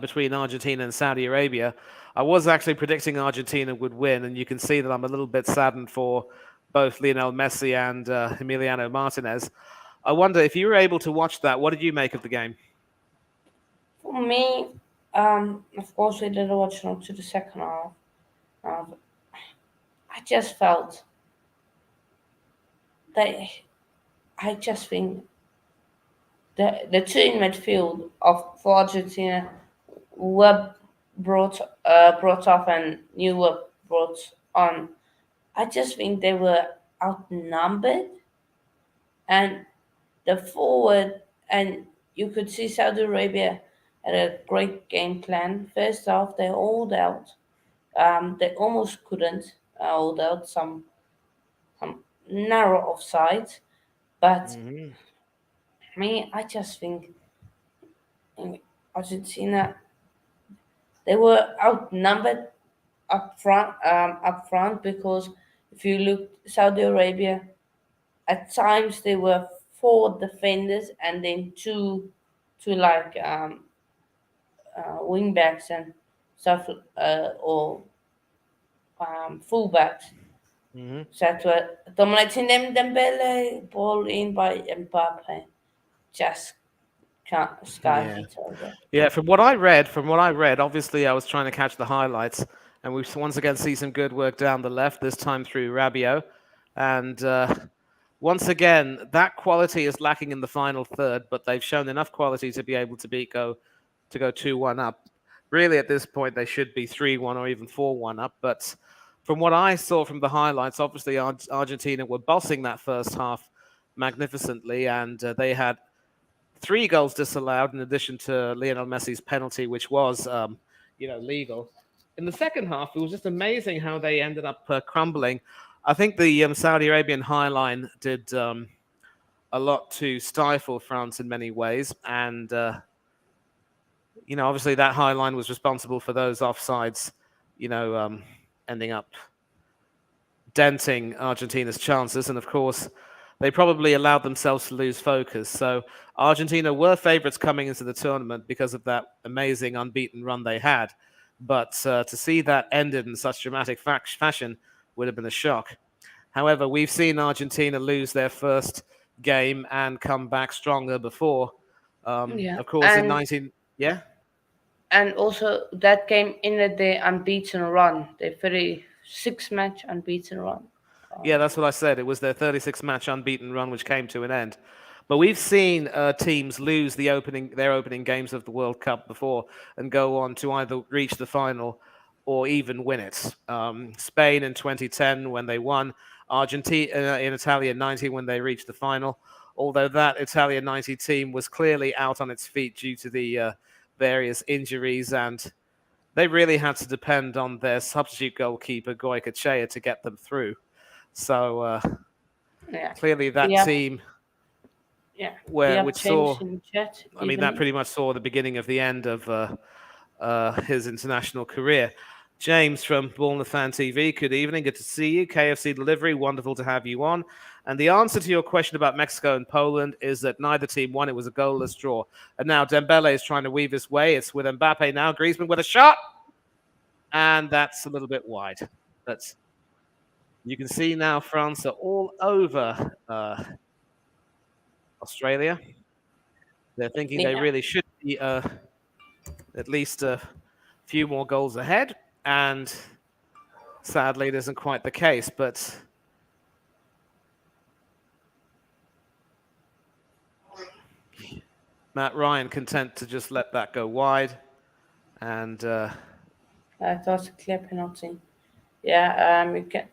between Argentina and Saudi Arabia. I was actually predicting Argentina would win, and you can see that I'm a little bit saddened for both Lionel Messi and Emiliano Martinez. I wonder if you were able to watch that, what did you make of the game? For me, of course, we did watch on to the second half. I just felt that I just think the two in midfield for Argentina were brought off and new were brought on. I just think they were outnumbered, and the forward, and you could see Saudi Arabia had a great game plan. First off, they hold out. They almost couldn't hold out some narrow offsides, but I just think in Argentina they were outnumbered up front because if you look Saudi Arabia, at times they were 4 defenders and then two like wing backs and stuff or fullbacks. So that were dominating them. Dembele ball in by Mbappe, just can't sky hit over. Yeah, from what I read, obviously I was trying to catch the highlights, and we once again see some good work down the left. This time through Rabiot, and once again, that quality is lacking in the final third, but they've shown enough quality to be able to go 2-1 up. Really, at this point, they should be 3-1 or even 4-1 up. But from what I saw from the highlights, obviously Argentina were bossing that first half magnificently, and they had 3 goals disallowed in addition to Lionel Messi's penalty, which was, legal. In the second half, it was just amazing how they ended up crumbling. I think the Saudi Arabian high line did a lot to stifle France in many ways, and obviously that high line was responsible for those offsides, ending up denting Argentina's chances, and of course, they probably allowed themselves to lose focus. So Argentina were favourites coming into the tournament because of that amazing unbeaten run they had. But to see that ended in such dramatic fashion would have been a shock. However, we've seen Argentina lose their first game and come back stronger before. Of course, in 19... Yeah? And also, that game ended the unbeaten run, the 36-match unbeaten run. Yeah, that's what I said. It was their 36-match unbeaten run, which came to an end. But we've seen teams lose their opening games of the World Cup before and go on to either reach the final or even win it. Spain in 2010 when they won, Argentina in Italia 90 when they reached the final. Although that Italia 90 team was clearly out on its feet due to the various injuries, and they really had to depend on their substitute goalkeeper Goycochea to get them through. So clearly that team, which saw, that pretty much saw the beginning of the end of his international career. James from Bournemouth Fan TV, good evening, good to see you. KFC Delivery, wonderful to have you on. And the answer to your question about Mexico and Poland is that neither team won. It was a goalless draw. And now Dembele is trying to weave his way. It's with Mbappe now. Griezmann with a shot. And that's a little bit wide. But you can see now France are all over Australia. They're thinking they really should be at least a few more goals ahead. And sadly, it isn't quite the case. But Matt Ryan content to just let that go wide. And that was a clear penalty. Yeah, you can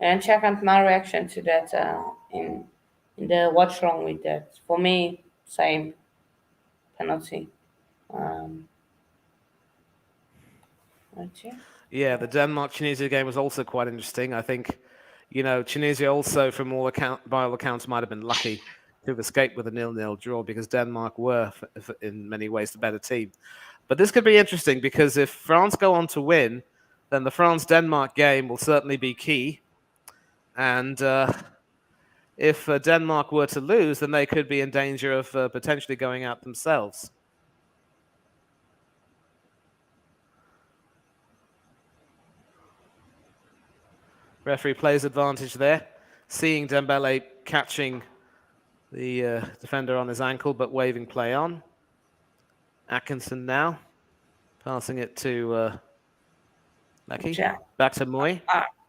and check out my reaction to that in the Watchalong with that. For me, same penalty. Yeah, the Denmark-Tunisia game was also quite interesting. I think, Tunisia also, by all accounts, might have been lucky to have escaped with a 0-0 draw because Denmark were, in many ways, the better team. But this could be interesting because if France go on to win, then the France-Denmark game will certainly be key. And if Denmark were to lose, then they could be in danger of potentially going out themselves. Referee plays advantage there, seeing Dembele catching the defender on his ankle, but waving play on. Atkinson now, passing it to Lecky. Back to Moy.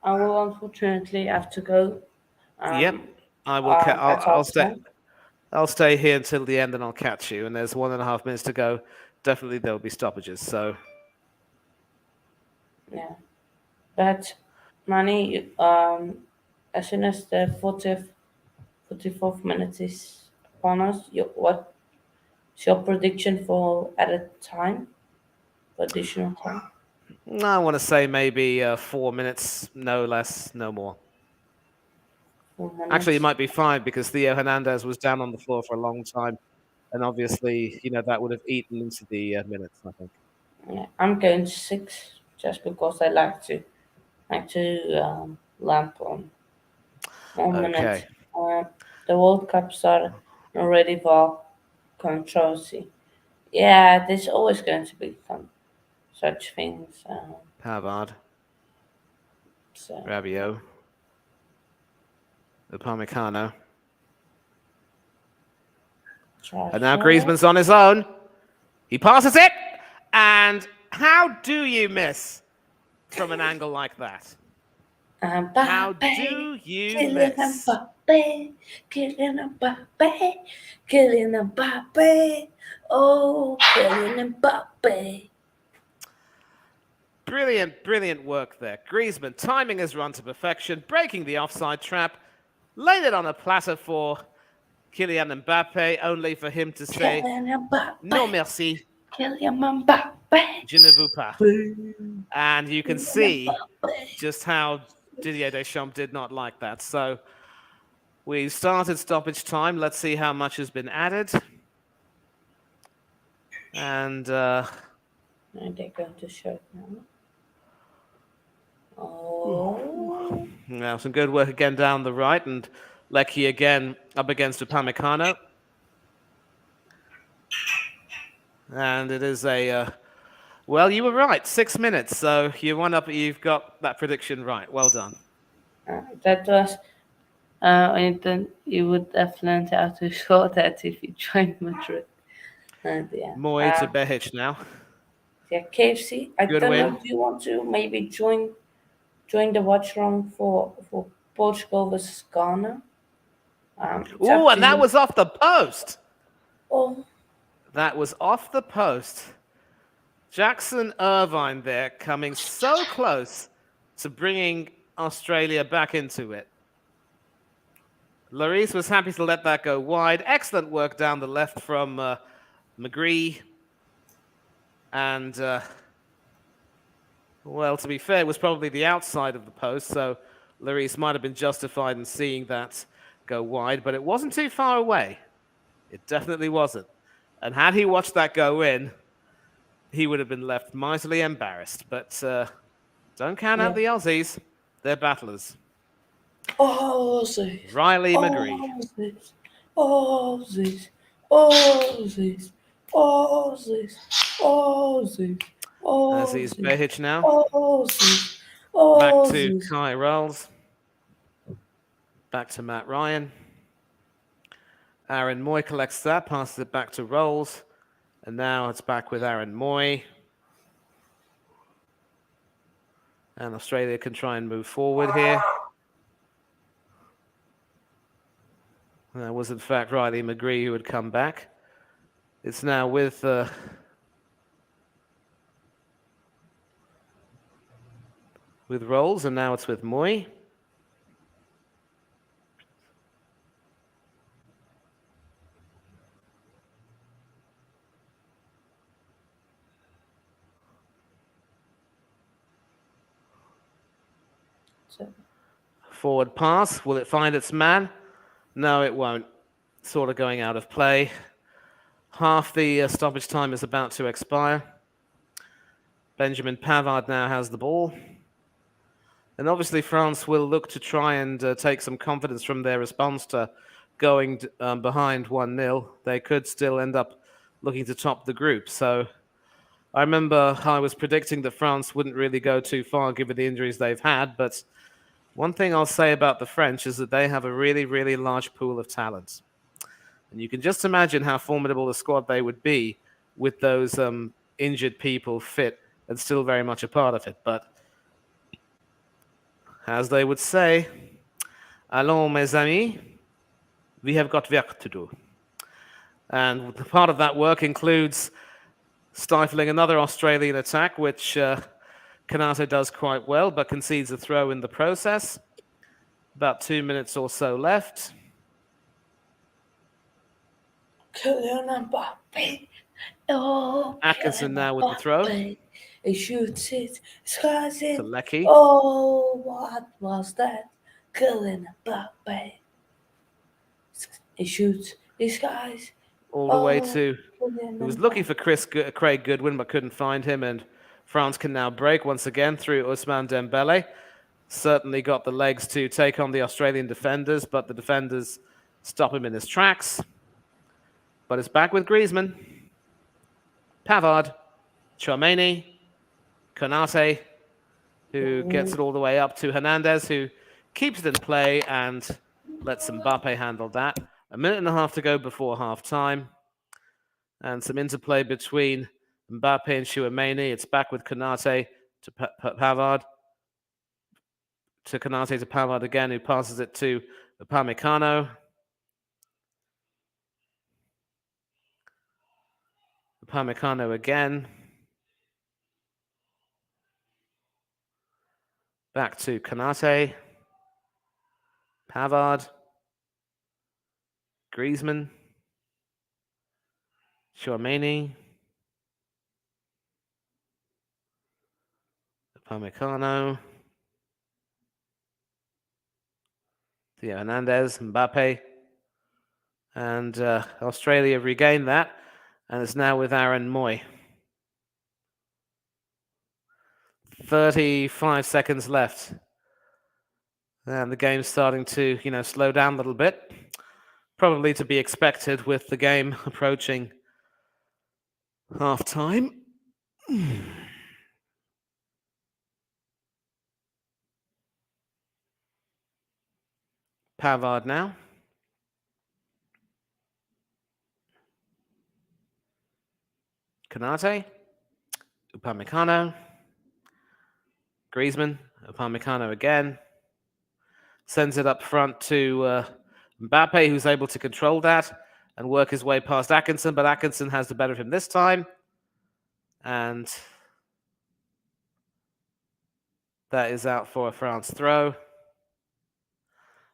I will unfortunately have to go. Yep, I will. I'll stay here until the end, and I'll catch you. And there's 1.5 minutes to go. Definitely there will be stoppages. So. Yeah, but Manny, as soon as the 44th minute is upon us, what's your prediction for added time? Additional time? I want to say maybe 4 minutes, no less, no more. 4 minutes. Actually, it might be 5 because Theo Hernandez was down on the floor for a long time. And obviously, that would have eaten into the minutes, I think. Yeah, I'm going 6 just because I like to lamp on more minutes. The World Cup started already for controversy. Yeah, there's always going to be such things. Pavard. Rabiot. Upamecano. And now Griezmann's on his own. He passes it. And how do you miss from an angle like that? How do you miss? Mbappe, Kylian Mbappe, Kylian Mbappe. Oh, Kylian Mbappe. Brilliant, brilliant work there. Griezmann timing his run to perfection, breaking the offside trap, laid it on a platter for Kylian Mbappe, only for him to say, Kylian Mbappe. "No merci, Kylian Mbappe. je ne veux pas." And you can see just how Didier Deschamps did not like that. So we started stoppage time. Let's see how much has been added. And And they're going to show now. Oh. now some good work again down the right, and Leckie again up against Upamecano. And it is a, well, you were right, 6 minutes. So you've got that prediction right. Well done. That was, and then you would have learned how to score that if you joined Madrid. And yeah. Moy to Behic now. Yeah, KFC. I Good don't know. win. Do you want to maybe join the Watchalong for Portugal versus Ghana? Oh, and that was off the post. Oh, That was off the post. Jackson Irvine there coming so close to bringing Australia back into it. Lloris was happy to let that go wide. Excellent work down the left from McGree. And, well, to be fair, it was probably the outside of the post, so Lloris might have been justified in seeing that go wide, but it wasn't too far away. It definitely wasn't. And had he watched that go in, he would have been left mightily embarrassed. But don't count out the Aussies. They're battlers. Aussies. Riley McGree. Aussies. Aussies. Aussies. Aussies. Aziz Behic now. Aussies. Back to Kai Rolls. Back to Matt Ryan. Aaron Moy collects that, passes it back to Rolls. And now it's back with Aaron Moy. And Australia can try and move forward here. That was, in fact, Riley McGree who had come back. It's now with Rolls, and now it's with Moy. Forward pass. Will it find its man? No, it won't. Sort of going out of play. Half the stoppage time is about to expire. Benjamin Pavard now has the ball. And obviously France will look to try and take some confidence from their response to going behind 1-0. They could still end up looking to top the group. So I remember I was predicting that France wouldn't really go too far given the injuries they've had. But one thing I'll say about the French is that they have a really, really large pool of talent. And you can just imagine how formidable the squad they would be with those injured people fit and still very much a part of it. But as they would say, allons, mes amis, we have got work to do. And part of that work includes stifling another Australian attack, which Kanata does quite well, but concedes a throw in the process. About 2 minutes or so left. Kylian Mbappe. Oh, Atkinson now with the throw. He shoots it, scores it. To Leckie. Oh, what was that? Kylian Mbappe. He shoots, he scores. All the way to... He was looking for Craig Goodwin, but couldn't find him. And France can now break once again through Ousmane Dembele. Certainly got the legs to take on the Australian defenders, but the defenders stop him in his tracks. But it's back with Griezmann, Pavard, Tchouaméni, Konate, who gets it all the way up to Hernandez, who keeps it in play and lets Mbappe handle that. 1.5 minutes to go before half-time. And some interplay between Mbappe and Tchouaméni. It's back with Konate to Pavard. To Konate to Pavard again, who passes it to Upamecano. Upamecano again. Back to Konate. Pavard. Griezmann. Tchouaméni. Upamecano. Theo Hernandez. Mbappe. And Australia regained that and is now with Aaron Moy. 35 seconds left. And the game's starting to, slow down a little bit. Probably to be expected with the game approaching half-time. Pavard now. Konate. Upamecano. Griezmann. Upamecano again. Sends it up front to Mbappe, who's able to control that and work his way past Atkinson, but Atkinson has the better of him this time. And that is out for a France throw.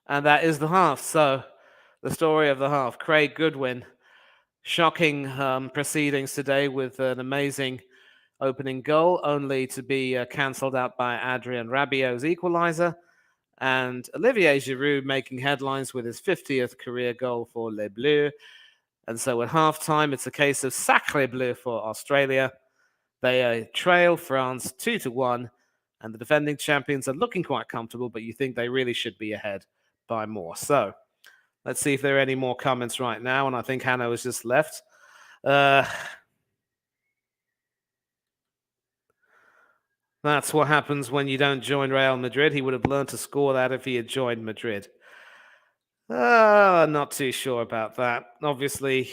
And that is the half. So the story of the half. Craig Goodwin, shocking proceedings today with an amazing opening goal, only to be cancelled out by Adrien Rabiot's equaliser. And Olivier Giroud making headlines with his 50th career goal for Les Bleus. And so at halftime, it's a case of sacré bleu for Australia. They trail France 2-1, and the defending champions are looking quite comfortable, but you think they really should be ahead by more. So let's see if there are any more comments right now, and I think Hannah has just left. That's what happens when you don't join Real Madrid. He would have learned to score that if he had joined Madrid. Not too sure about that. Obviously,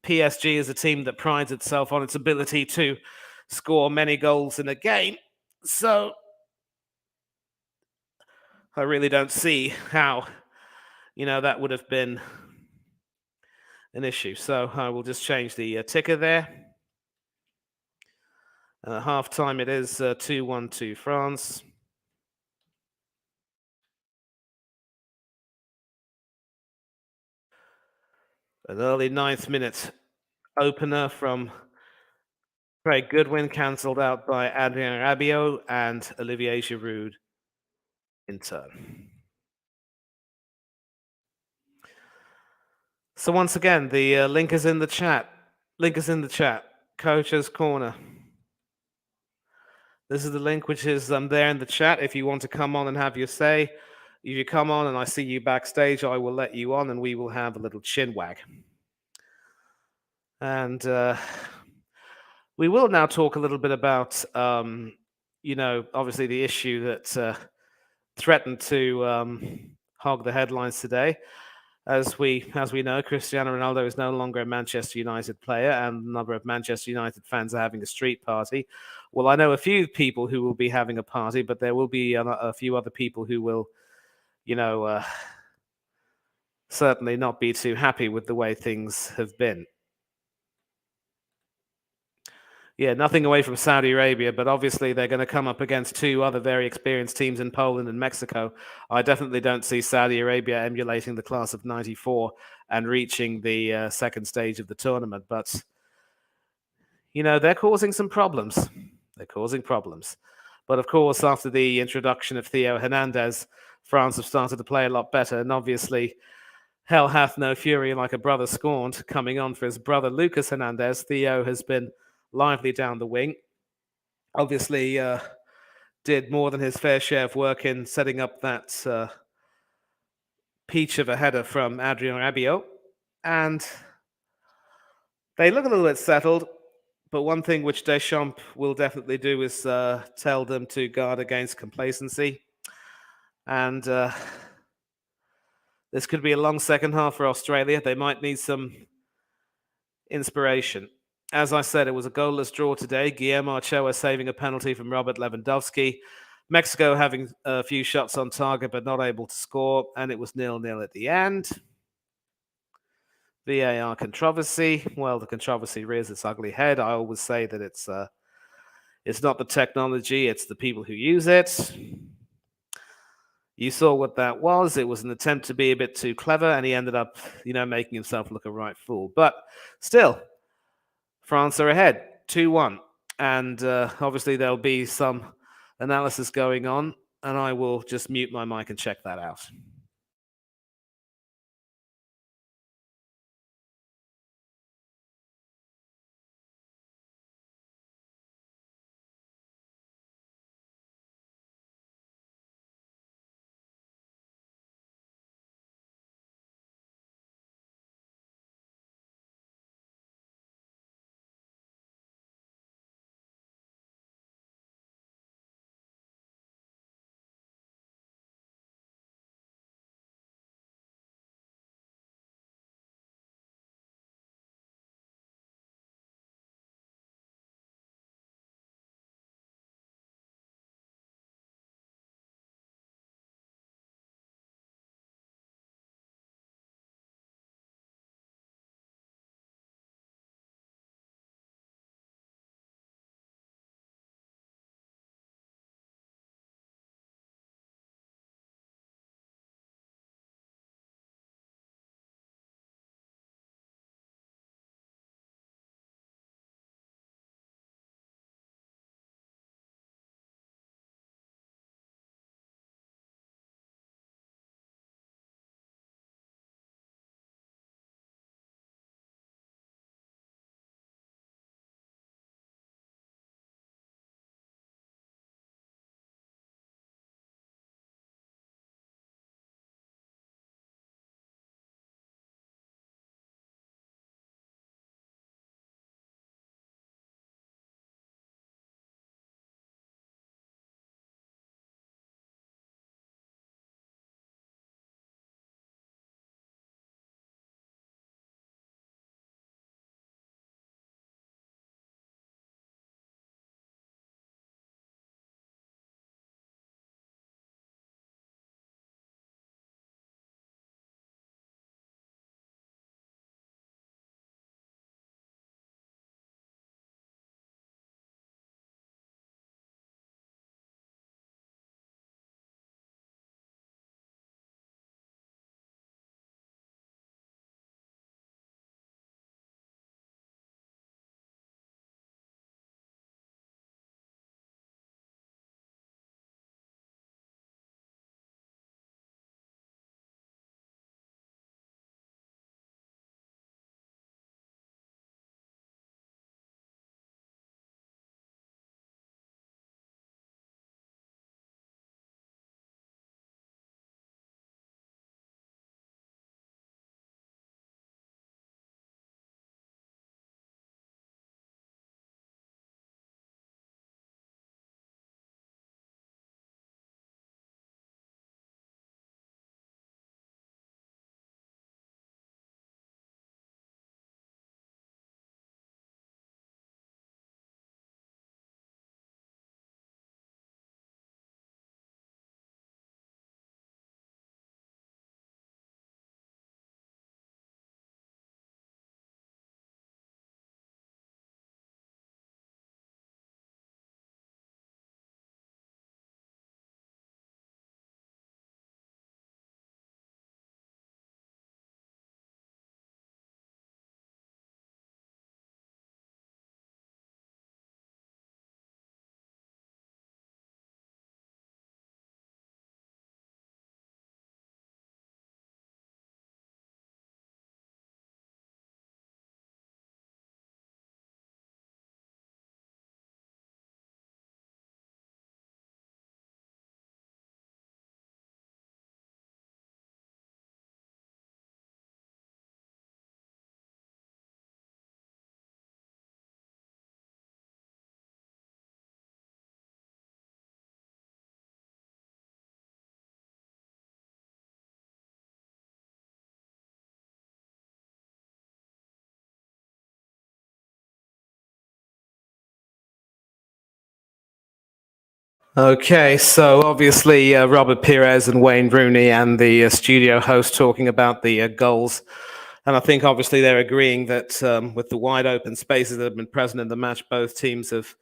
PSG is a team that prides itself on its ability to score many goals in a game. So I really don't see how, that would have been an issue. So I will just change the ticker there. Half time it is 2-1 to France. An early 9th minute opener from Craig Goodwin, cancelled out by Adrien Rabiot and Olivier Giroud in turn. So once again, the link is in the chat. Coach's Corner. This is the link which is there in the chat if you want to come on and have your say. If you come on and I see you backstage, I will let you on and we will have a little chin wag. And we will now talk a little bit about, obviously the issue that threatened to hog the headlines today. As we know, Cristiano Ronaldo is no longer a Manchester United player, and a number of Manchester United fans are having a street party. Well, I know a few people who will be having a party, but there will be a few other people who will, certainly not be too happy with the way things have been. Yeah, nothing away from Saudi Arabia, but obviously they're going to come up against two other very experienced teams in Poland and Mexico. I definitely don't see Saudi Arabia emulating the class of '94 and reaching the second stage of the tournament. But, they're causing some problems. But of course, after the introduction of Theo Hernandez, France have started to play a lot better. And obviously, hell hath no fury like a brother scorned. Coming on for his brother Lucas Hernandez, Theo has been lively down the wing. Obviously, did more than his fair share of work in setting up that peach of a header from Adrien Rabiot. And they look a little bit settled. But one thing which Deschamps will definitely do is tell them to guard against complacency. And this could be a long second half for Australia. They might need some inspiration. As I said, it was a goalless draw today. Guillermo Ochoa saving a penalty from Robert Lewandowski. Mexico having a few shots on target but not able to score, and it was 0-0 at the end. VAR controversy. Well, the controversy rears its ugly head. I always say that it's not the technology, it's the people who use it. You saw what that was. It was an attempt to be a bit too clever, and he ended up, making himself look a right fool. But still, France are ahead, 2-1. And obviously there'll be some analysis going on, and I will just mute my mic and check that out. Okay, so obviously Robert Pires and Wayne Rooney and the studio host talking about the goals. And I think obviously they're agreeing that with the wide open spaces that have been present in the match, both teams have,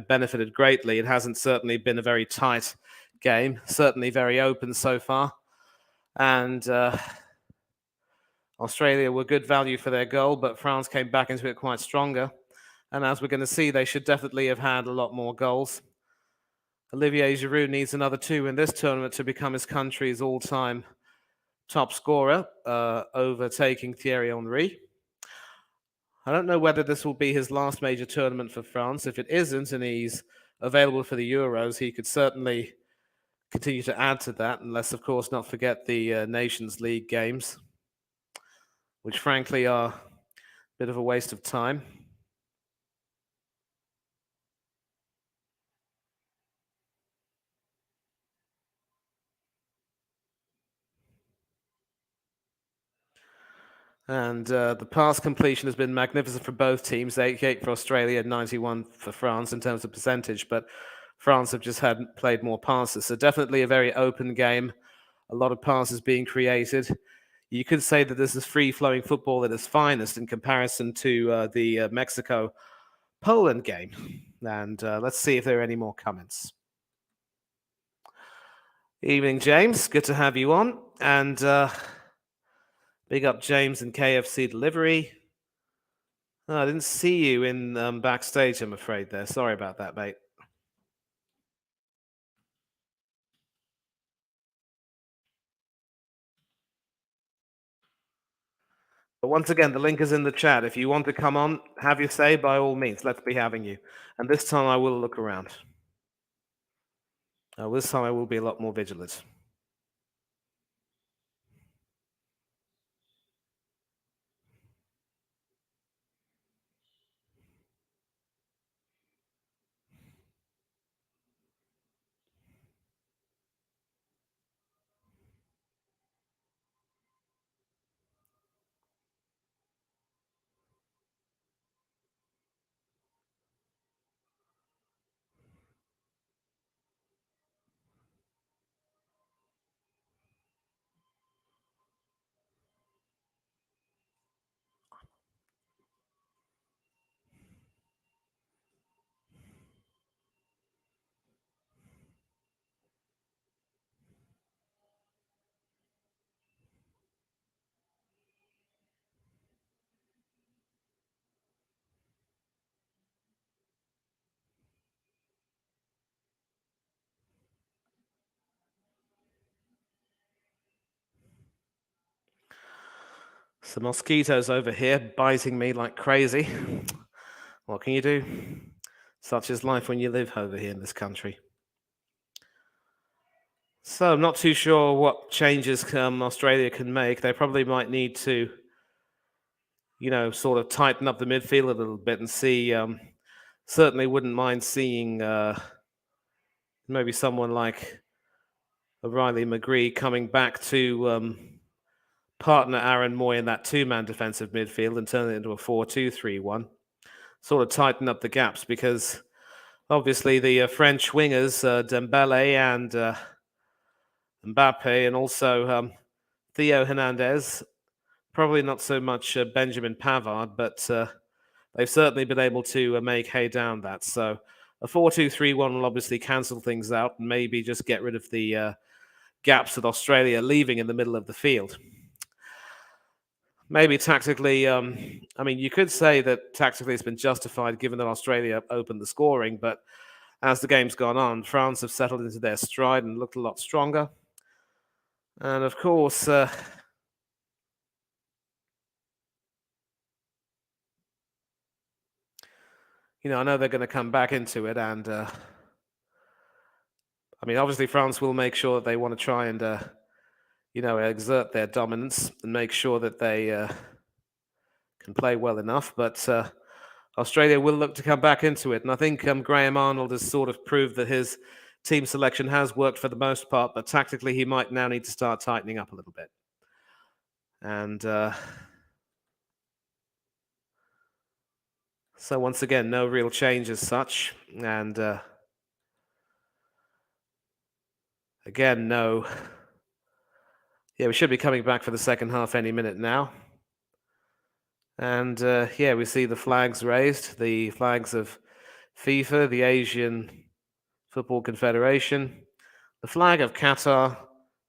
benefited greatly. It hasn't certainly been a very tight game, certainly very open so far. And Australia were good value for their goal, but France came back into it quite stronger. And as we're going to see, they should definitely have had a lot more goals. Olivier Giroud needs another 2 in this tournament to become his country's all-time top scorer, overtaking Thierry Henry. I don't know whether this will be his last major tournament for France. If it isn't and he's available for the Euros, he could certainly continue to add to that, and let's, of course, not forget the Nations League games, which frankly are a bit of a waste of time. And the pass completion has been magnificent for both teams, 88 for Australia, 91 for France in terms of percentage, but France have just played more passes. So definitely a very open game, a lot of passes being created. You could say that this is free-flowing football at its finest in comparison to the Mexico-Poland game. And let's see if there are any more comments. Evening, James. Good to have you on. And big up James and KFC Delivery. Oh, I didn't see you in backstage, I'm afraid, there. Sorry about that, mate. But once again, the link is in the chat. If you want to come on, have your say, by all means. Let's be having you. And this time I will look around. This time I will be a lot more vigilant. Some mosquitoes over here biting me like crazy. What can you do? Such is life when you live over here in this country. So I'm not too sure what changes Australia can make. They probably might need to, sort of tighten up the midfield a little bit and see. Certainly wouldn't mind seeing maybe someone like Riley McGree coming back to partner Aaron Moy in that 2-man defensive midfield and turn it into a 4-2-3-1. Sort of tighten up the gaps, because obviously the French wingers, Dembele and Mbappe, and also Theo Hernandez, probably not so much Benjamin Pavard, but they've certainly been able to make hay down that. So a 4-2-3-1 will obviously cancel things out and maybe just get rid of the gaps that Australia are leaving in the middle of the field. Maybe tactically, you could say that tactically it's been justified given that Australia opened the scoring, but as the game's gone on, France have settled into their stride and looked a lot stronger. And of course, I know they're going to come back into it, and obviously France will make sure that they want to try and, exert their dominance and make sure that they can play well enough. But Australia will look to come back into it, and I think Graham Arnold has sort of proved that his team selection has worked for the most part, but tactically he might now need to start tightening up a little bit. And so once again, no real change as such, and Again, no. Yeah, we should be coming back for the second half any minute now. And yeah, we see the flags raised, the flags of FIFA, the Asian Football Confederation, the flag of Qatar,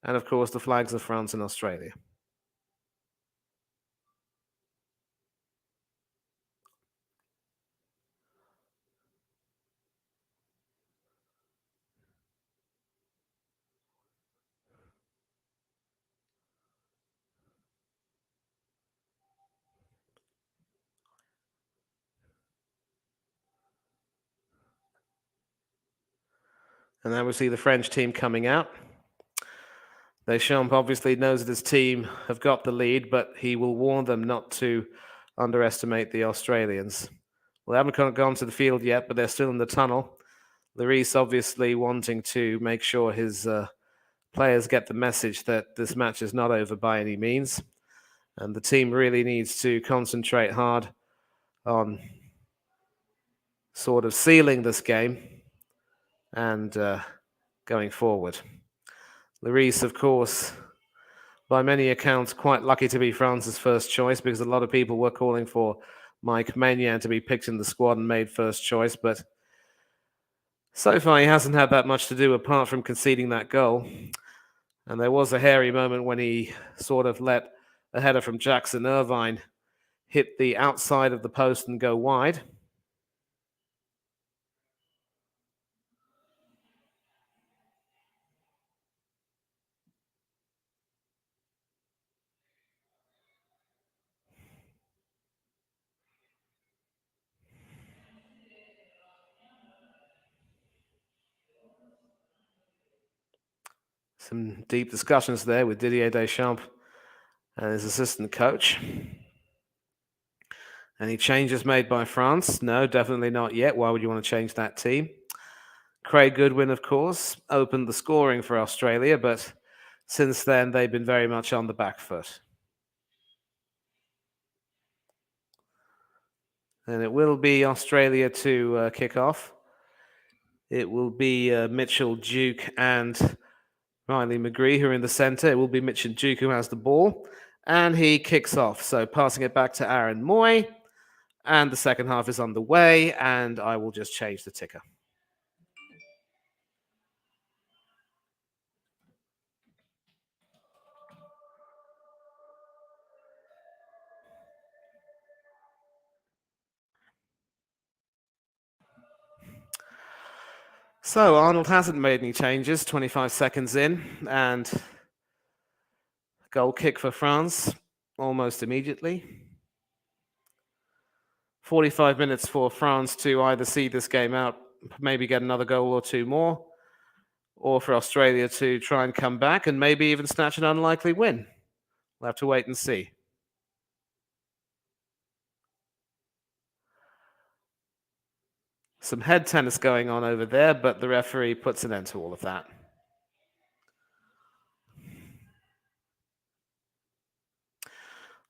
and of course the flags of France and Australia. And now we see the French team coming out. Deschamps obviously knows that his team have got the lead, but he will warn them not to underestimate the Australians. Well, they haven't gone to the field yet, but they're still in the tunnel. Lloris obviously wanting to make sure his players get the message that this match is not over by any means. And the team really needs to concentrate hard on sort of sealing this game and going forward. Lloris, of course, by many accounts, quite lucky to be France's first choice because a lot of people were calling for Mike Maignan to be picked in the squad and made first choice. But so far, he hasn't had that much to do apart from conceding that goal. And there was a hairy moment when he sort of let a header from Jackson Irvine hit the outside of the post and go wide. Some deep discussions there with Didier Deschamps and his assistant coach. Any changes made by France? No, definitely not yet. Why would you want to change that team? Craig Goodwin, of course, opened the scoring for Australia, but since then they've been very much on the back foot. And it will be Australia to kick off. It will be Mitchell Duke and Riley McGree who are in the centre. It will be Mitchell Duke who has the ball. And he kicks off. So passing it back to Aaron Moy. And the second half is underway. And I will just change the ticker. So Arnold hasn't made any changes, 25 seconds in, and goal kick for France almost immediately. 45 minutes for France to either see this game out, maybe get another goal or two more, or for Australia to try and come back and maybe even snatch an unlikely win. We'll have to wait and see. Some head tennis going on over there, but the referee puts an end to all of that.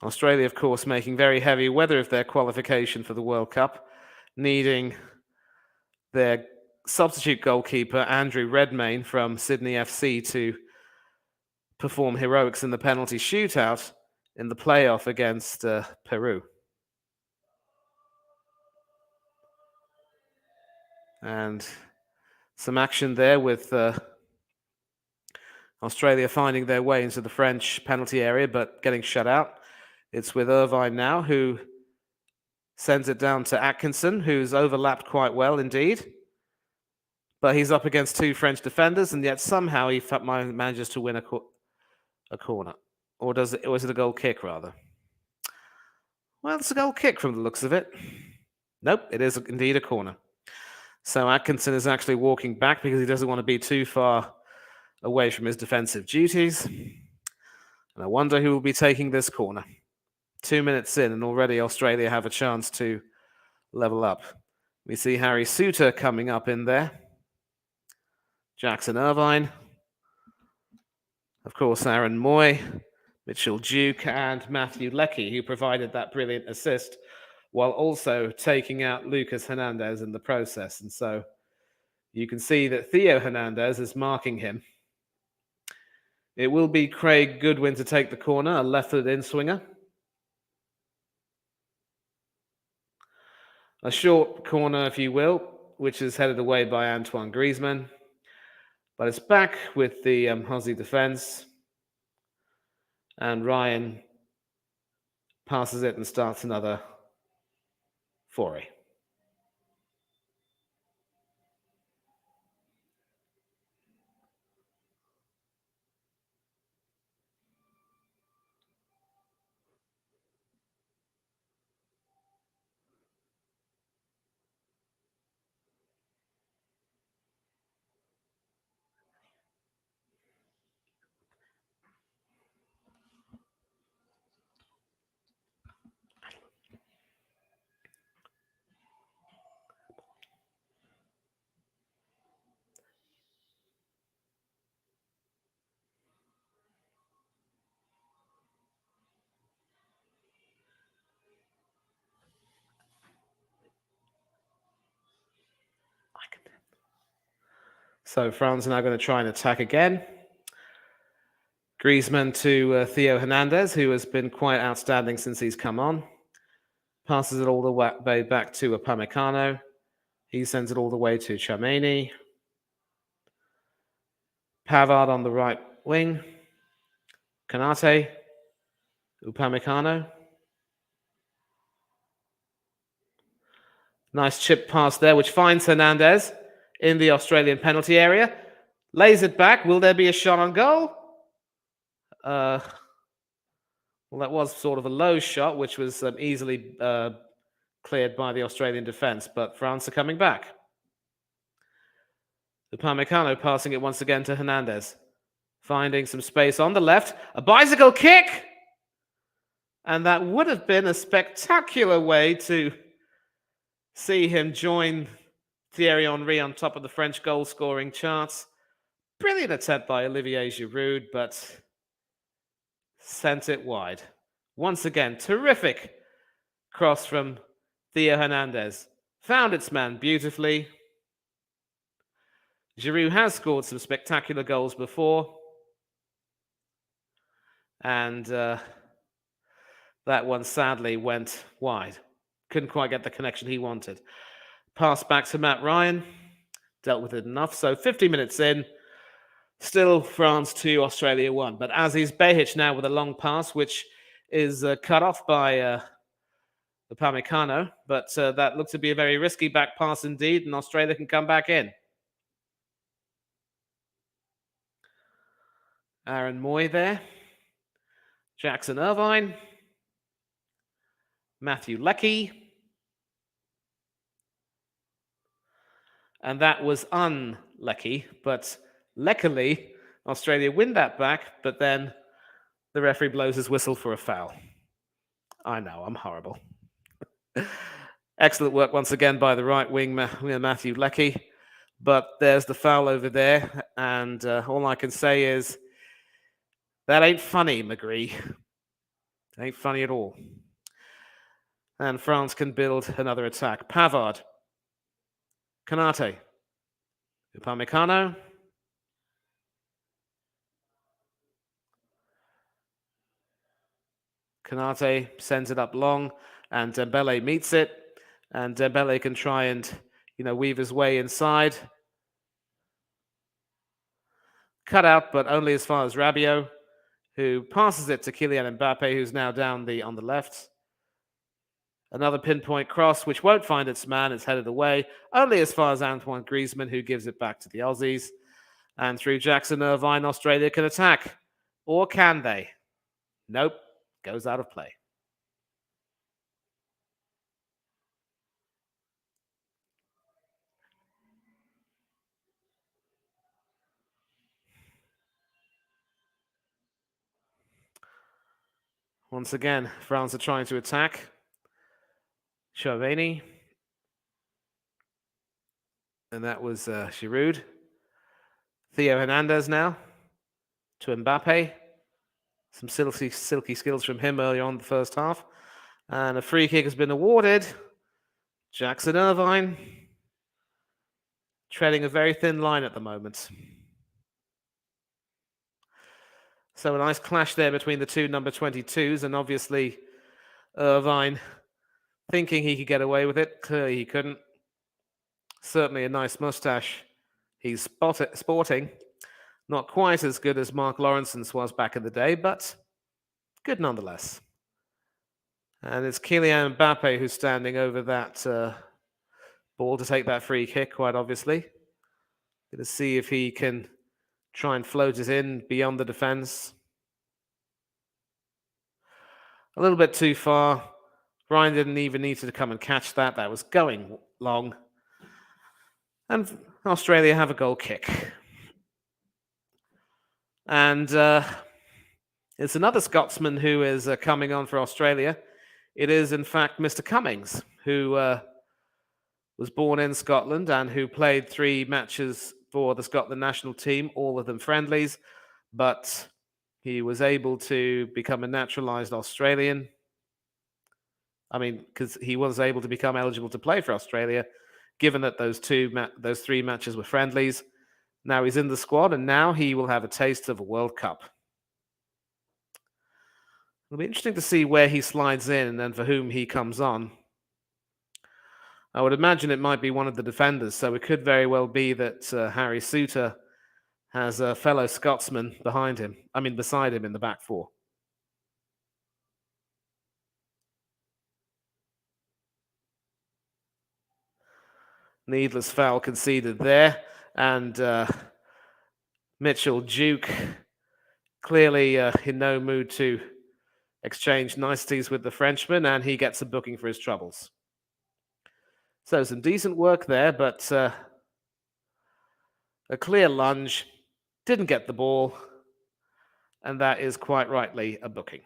Australia, of course, making very heavy weather of their qualification for the World Cup, needing their substitute goalkeeper, Andrew Redmayne from Sydney FC, to perform heroics in the penalty shootout in the playoff against Peru. And some action there with Australia finding their way into the French penalty area, but getting shut out. It's with Irvine now, who sends it down to Atkinson, who's overlapped quite well indeed. But he's up against two French defenders, and yet somehow he manages to win a corner. Or is it a goal kick, rather? Well, it's a goal kick from the looks of it. Nope, it is indeed a corner. So Atkinson is actually walking back because he doesn't want to be too far away from his defensive duties. And I wonder who will be taking this corner. 2 minutes in, and already Australia have a chance to level up. We see Harry Suter coming up in there. Jackson Irvine. Of course, Aaron Moy, Mitchell Duke, and Matthew Leckie, who provided that brilliant assist, while also taking out Lucas Hernandez in the process. And so you can see that Theo Hernandez is marking him. It will be Craig Goodwin to take the corner, a left-footed in-swinger. A short corner, if you will, which is headed away by Antoine Griezmann. But it's back with the Aussie defence. And Ryan passes it and starts another foray. So France are now going to try and attack again. Griezmann to Theo Hernandez, who has been quite outstanding since he's come on. Passes it all the way back to Upamecano. He sends it all the way to Tchouaméni. Pavard on the right wing. Konate. Upamecano. Nice chip pass there, which finds Hernandez in the Australian penalty area. Lays it back. Will there be a shot on goal? Well, that was sort of a low shot, which was easily cleared by the Australian defence, but France are coming back. Upamecano passing it once again to Hernandez. Finding some space on the left. A bicycle kick! And that would have been a spectacular way to see him join Thierry Henry on top of the French goal-scoring charts. Brilliant attempt by Olivier Giroud, but sent it wide. Once again, terrific cross from Theo Hernandez. Found its man beautifully. Giroud has scored some spectacular goals before. And that one sadly went wide. Couldn't quite get the connection he wanted. Pass back to Matt Ryan. Dealt with it enough. So 50 minutes in. Still France 2, Australia 1. But Aziz Behich now with a long pass, which is cut off by Upamecano. But that looked to be a very risky back pass indeed, and Australia can come back in. Aaron Moy there. Jackson Irvine. Matthew Leckie. And that was unlucky, but luckily, Australia win that back, but then the referee blows his whistle for a foul. I know, I'm horrible. Excellent work once again by the right wing, Matthew Leckie. But there's the foul over there, and all I can say is, that ain't funny, McGree. It ain't funny at all. And France can build another attack. Pavard. Konate. Upamecano. Konate sends it up long, and Dembele meets it. And Dembele can try and, weave his way inside. Cut out, but only as far as Rabiot, who passes it to Kylian Mbappe, who's now down on the left. Another pinpoint cross, which won't find its man. It's headed away, only as far as Antoine Griezmann, who gives it back to the Aussies. And through Jackson Irvine, Australia can attack. Or can they? Nope. Goes out of play. Once again, France are trying to attack. Tchouaméni. And that was Giroud. Theo Hernandez now to Mbappe. Some silky skills from him early on in the first half. And a free kick has been awarded. Jackson Irvine. Treading a very thin line at the moment. So a nice clash there between the two number 22s, and obviously Irvine thinking he could get away with it. Clearly he couldn't. Certainly a nice mustache he's sporting. Not quite as good as Mark Lawrenson's was back in the day, but good nonetheless. And it's Kylian Mbappe who's standing over that ball to take that free kick, quite obviously. Going to see if he can try and float it in beyond the defence. A little bit too far. Ryan didn't even need to come and catch that. That was going long. And Australia have a goal kick. And it's another Scotsman who is coming on for Australia. It is, in fact, Mr. Cummings, who was born in Scotland and who played 3 matches for the Scotland national team, all of them friendlies, but he was able to become a naturalised Australian. I mean, because he was able to become eligible to play for Australia, given that those 3 matches were friendlies. Now he's in the squad, and now he will have a taste of a World Cup. It'll be interesting to see where he slides in and for whom he comes on. I would imagine it might be one of the defenders, so it could very well be that Harry Souttar has a fellow Scotsman beside him in the back 4. Needless foul conceded there, and Mitchell Duke clearly in no mood to exchange niceties with the Frenchman, and he gets a booking for his troubles. So some decent work there, but a clear lunge, didn't get the ball, and that is quite rightly a booking.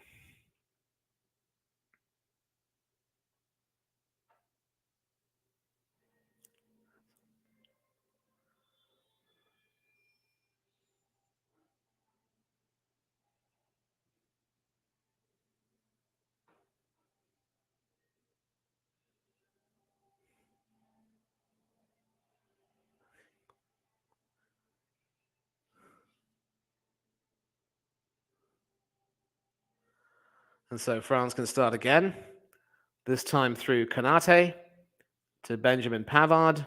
And so France can start again, this time through Konate to Benjamin Pavard,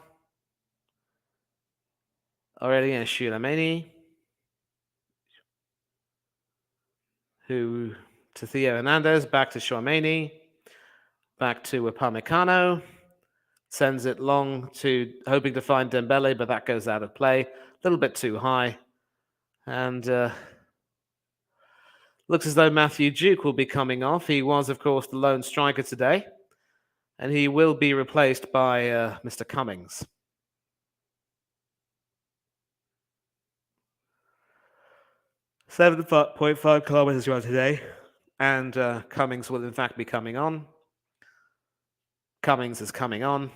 Aurélien Tchouameni, who to Theo Hernandez, back to Tchouameni, back to Upamecano, sends it long to hoping to find Dembele, but that goes out of play, a little bit too high, and looks as though Matthew Duke will be coming off. He was, of course, the lone striker today, and he will be replaced by Mr. Cummings. .5 kilometers run today, and Cummings will in fact be coming on. Cummings is coming on.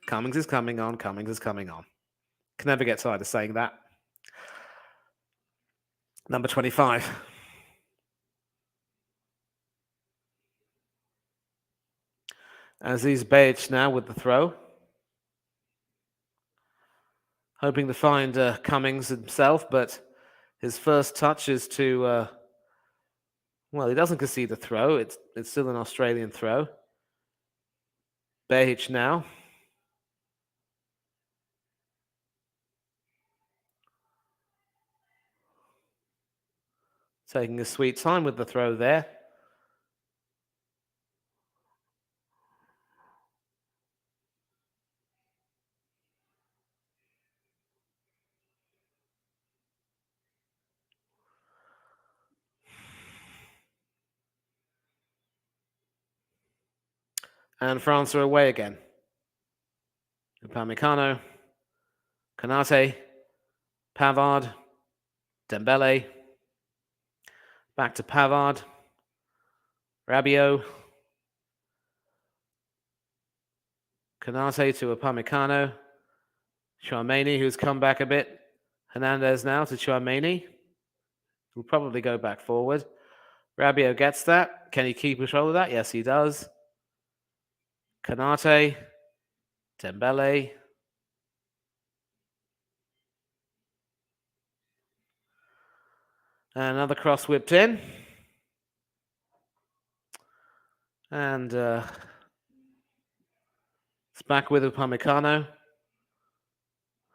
Cummings is coming on. Cummings is coming on. Can never get tired of saying that. Number 25. Aziz Behich now with the throw. Hoping to find Cummings himself, but his first touch is to... well, he doesn't concede the throw. It's still an Australian throw. Behich now. Taking a sweet time with the throw there. And France are away again. Upamecano, Konate, Pavard, Dembele, back to Pavard, Rabiot, Konate to Upamecano, Tchouameni, who's come back a bit, Hernandez now to Tchouameni, who'll probably go back forward. Rabiot gets that. Can he keep control of that? Yes, he does. Konate, Dembele. And another cross whipped in. And it's back with Upamecano.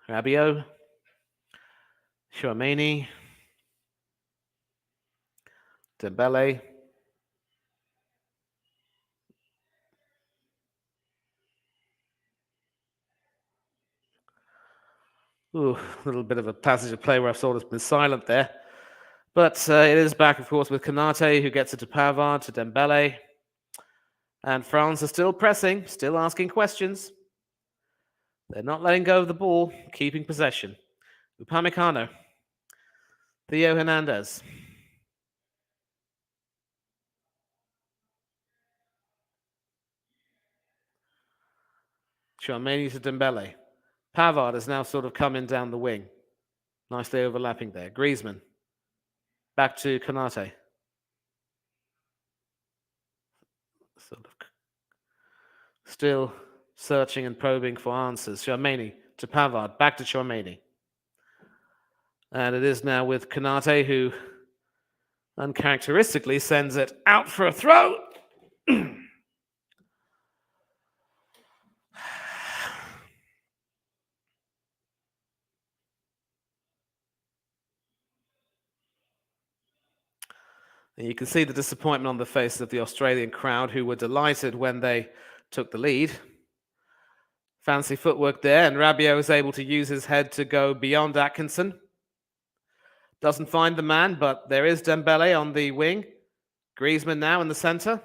Rabiot. Chouameni. Dembele. Ooh, a little bit of a passage of play where I thought it's been silent there. But it is back, of course, with Konate, who gets it to Pavard, to Dembele. And France are still pressing, still asking questions. They're not letting go of the ball, keeping possession. Upamecano. Theo Hernandez. Chouameni to Dembele. Pavard is now sort of coming down the wing. Nicely overlapping there. Griezmann. Back to Konate. Sort of still searching and probing for answers. Chouameni to Pavard. Back to Chouameni. And it is now with Konate, who uncharacteristically sends it out for a throw. And you can see the disappointment on the faces of the Australian crowd, who were delighted when they took the lead. Fancy footwork there, and Rabiot is able to use his head to go beyond Atkinson. Doesn't find the man, but there is Dembele on the wing. Griezmann now in the center.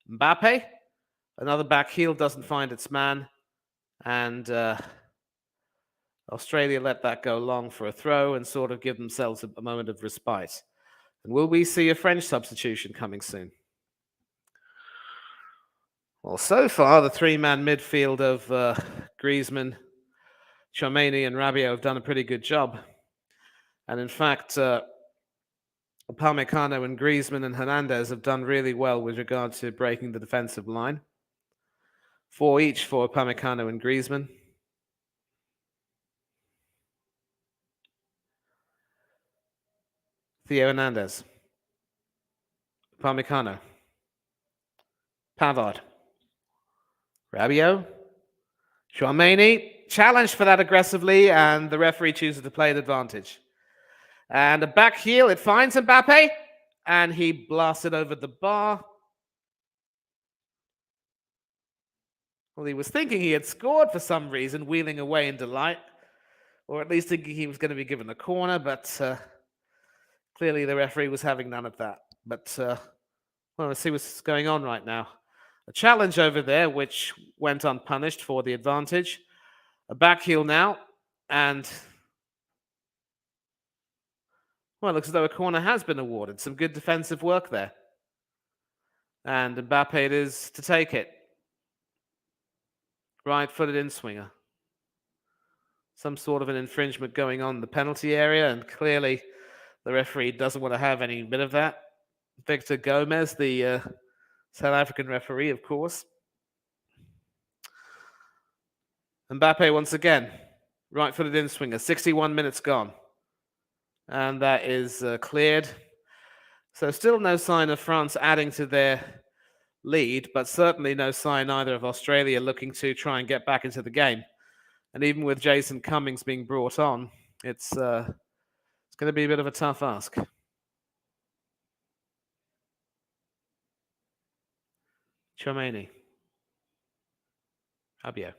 Mbappe, another back heel, doesn't find its man. And Australia let that go long for a throw and sort of give themselves a moment of respite. And will we see a French substitution coming soon? Well, so far, the three-man midfield of Griezmann, Chouameni, and Rabiot have done a pretty good job. And in fact, Upamecano and Griezmann and Hernandez have done really well with regard to breaking the defensive line. 4 each for Upamecano and Griezmann. Theo Hernandez. Upamecano. Pavard. Rabiot. Chouameni. Challenged for that aggressively, and the referee chooses to play an advantage. And a back heel, it finds Mbappe, and he blasts it over the bar. Well, he was thinking he had scored for some reason, wheeling away in delight, or at least thinking he was going to be given a corner, but clearly the referee was having none of that. But well, let's see what's going on right now. A challenge over there, which went unpunished for the advantage. A back heel now, and well, it looks as though a corner has been awarded. Some good defensive work there. And Mbappe it is to take it. Right-footed in-swinger. Some sort of an infringement going on in the penalty area, and clearly the referee doesn't want to have any bit of that. Victor Gomez, the South African referee, of course. Mbappe once again. Right-footed in-swinger. 61 minutes gone. And that is cleared. So still no sign of France adding to their lead, but certainly no sign either of Australia looking to try and get back into the game. And even with Jason Cummings being brought on, it's going to be a bit of a tough ask. Chouameni. Rabiot.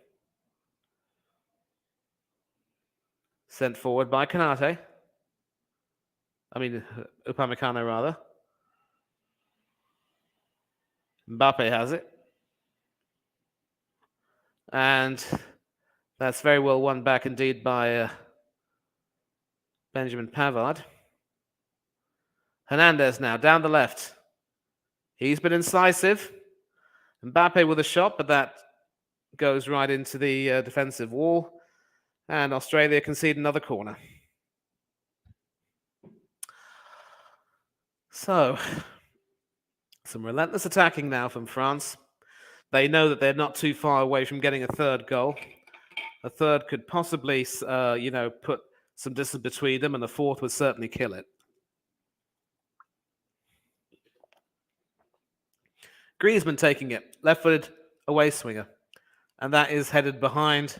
Sent forward by Konate. Upamecano, rather. Mbappe has it. And that's very well won back indeed by Benjamin Pavard. Hernandez now, down the left. He's been incisive. Mbappe with a shot, but that goes right into the defensive wall. And Australia concede another corner. So, some relentless attacking now from France. They know that they're not too far away from getting a third goal. A third could possibly, put some distance between them, and the fourth would certainly kill it. Griezmann taking it, left-footed away swinger. And that is headed behind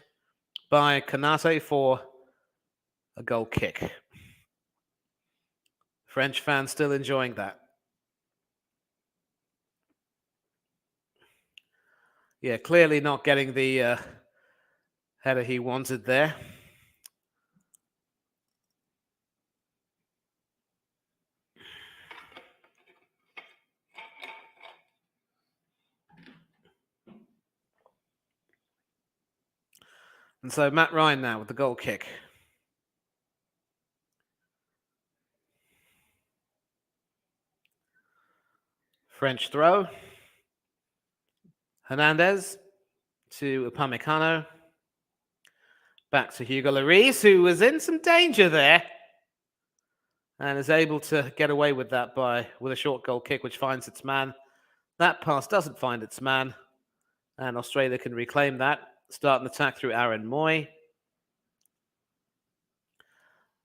by Konate for a goal kick. French fans still enjoying that. Yeah, clearly not getting the header he wanted there. And so Matt Ryan now with the goal kick. French throw. Hernandez to Upamecano. Back to Hugo Lloris, who was in some danger there. And is able to get away with that with a short goal kick, which finds its man. That pass doesn't find its man. And Australia can reclaim that. Start an attack through Aaron Moy.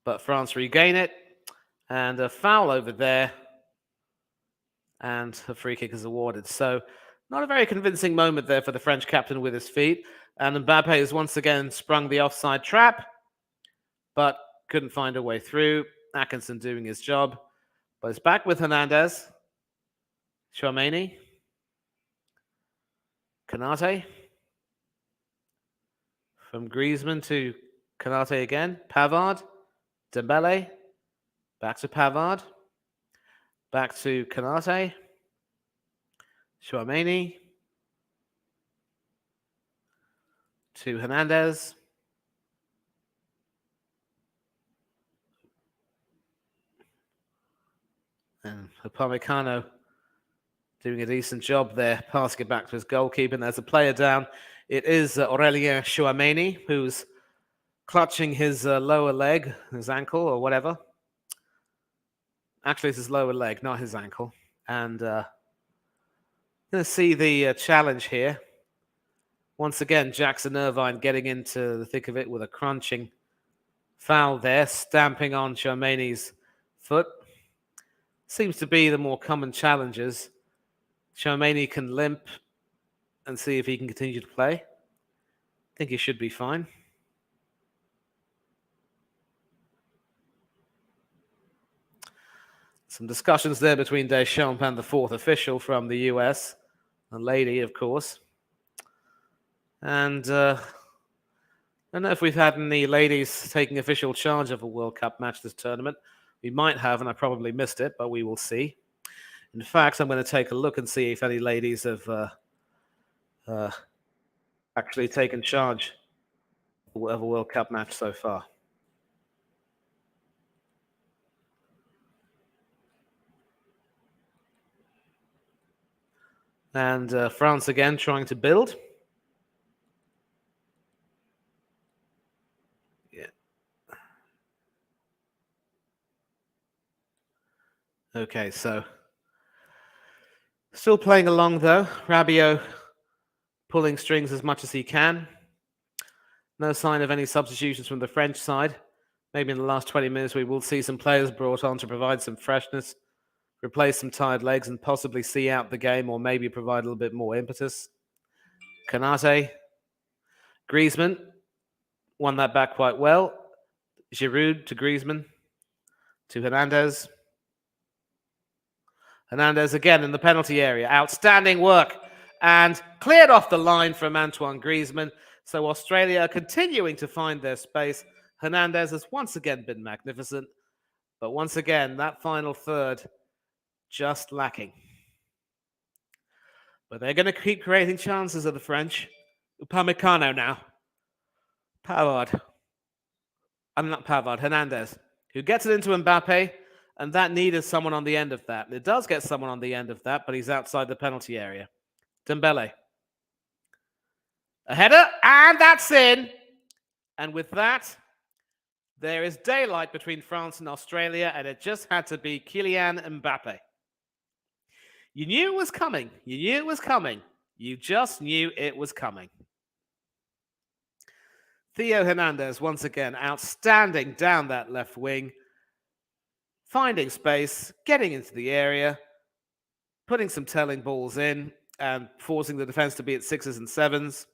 But France regain it. And a foul over there. And a free kick is awarded. So not a very convincing moment there for the French captain with his feet. And Mbappe has once again sprung the offside trap. But couldn't find a way through. Atkinson doing his job. But it's back with Hernandez. Chouameni. Konate. From Griezmann to Konate again. Pavard. Dembele. Back to Pavard. Back to Konate. Chouameni. To Hernandez. And Upamecano doing a decent job there, passing it back to his goalkeeper. And there's a player down. It is Aurelien Chouameni, who's clutching his lower leg, his ankle or whatever. Actually, it's his lower leg, not his ankle. And going to see the challenge here. Once again, Jackson Irvine getting into the thick of it with a crunching foul there, stamping on Chouameni's foot. Seems to be the more common challenges. Chouameni can limp and see if he can continue to play. I think he should be fine. Some discussions there between Deschamps and the fourth official from the US, a lady, of course. And I don't know if we've had any ladies taking official charge of a World Cup match this tournament. We might have, and I probably missed it, but we will see. In fact, I'm going to take a look and see if any ladies have actually taken charge of a World Cup match so far. And France again trying to build. Yeah. Okay, so still playing along though. Rabiot pulling strings as much as he can. No sign of any substitutions from the French side. Maybe in the last 20 minutes we will see some players brought on to provide some freshness, replace some tired legs, and possibly see out the game or maybe provide a little bit more impetus. Konate. Griezmann won that back quite well. Giroud to Griezmann. To Hernandez. Hernandez again in the penalty area. Outstanding work. And cleared off the line from Antoine Griezmann. So Australia are continuing to find their space. Hernandez has once again been magnificent. But once again, that final third just lacking. But they're going to keep creating chances of the French. Upamecano now. Pavard. I'm not Pavard, Hernandez. Who gets it into Mbappe. And that needed someone on the end of that. And it does get someone on the end of that, but he's outside the penalty area. Dembele. A header, and that's in. And with that, there is daylight between France and Australia, and it just had to be Kylian Mbappe. You knew it was coming. You knew it was coming. You just knew it was coming. Theo Hernandez, once again, outstanding down that left wing. Finding space, getting into the area, putting some telling balls in, and forcing the defense to be at 6s and 7s.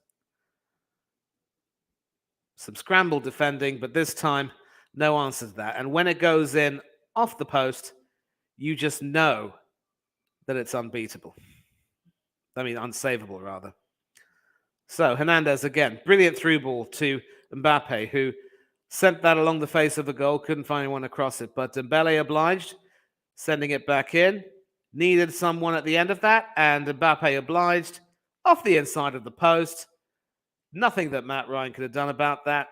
Some scramble defending, but this time, no answer to that. And when it goes in off the post, you just know that it's unbeatable. I mean, unsavable, rather. So, Hernandez again, brilliant through ball to Mbappe, who sent that along the face of the goal, couldn't find anyone across it. But Dembele obliged, sending it back in. Needed someone at the end of that, and Mbappe obliged, off the inside of the post. Nothing that Matt Ryan could have done about that.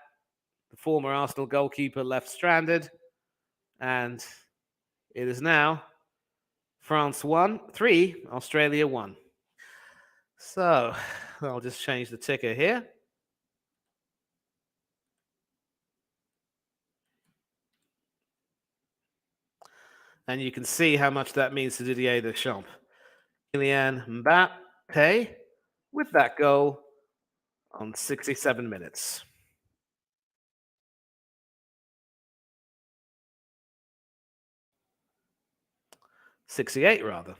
The former Arsenal goalkeeper left stranded, and it is now France 3, Australia 1. So I'll just change the ticker here. And you can see how much that means to Didier Deschamps. Kylian Mbappe with that goal on 67 minutes. '68 rather.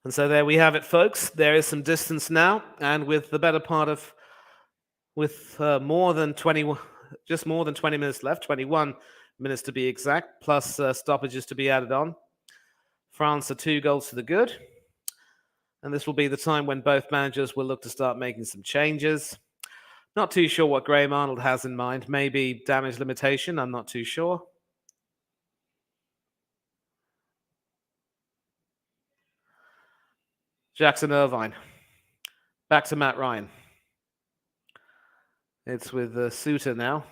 And so there we have it, folks. There is some distance now, and with the better part of, more than 20, just more than 20 minutes left, 21 minutes to be exact, plus stoppages to be added on. France are 2 goals to the good, and this will be the time when both managers will look to start making some changes. Not too sure what Graham Arnold has in mind. Maybe damage limitation, I'm not too sure. Jackson Irvine. Back to Matt Ryan. It's with Suter now.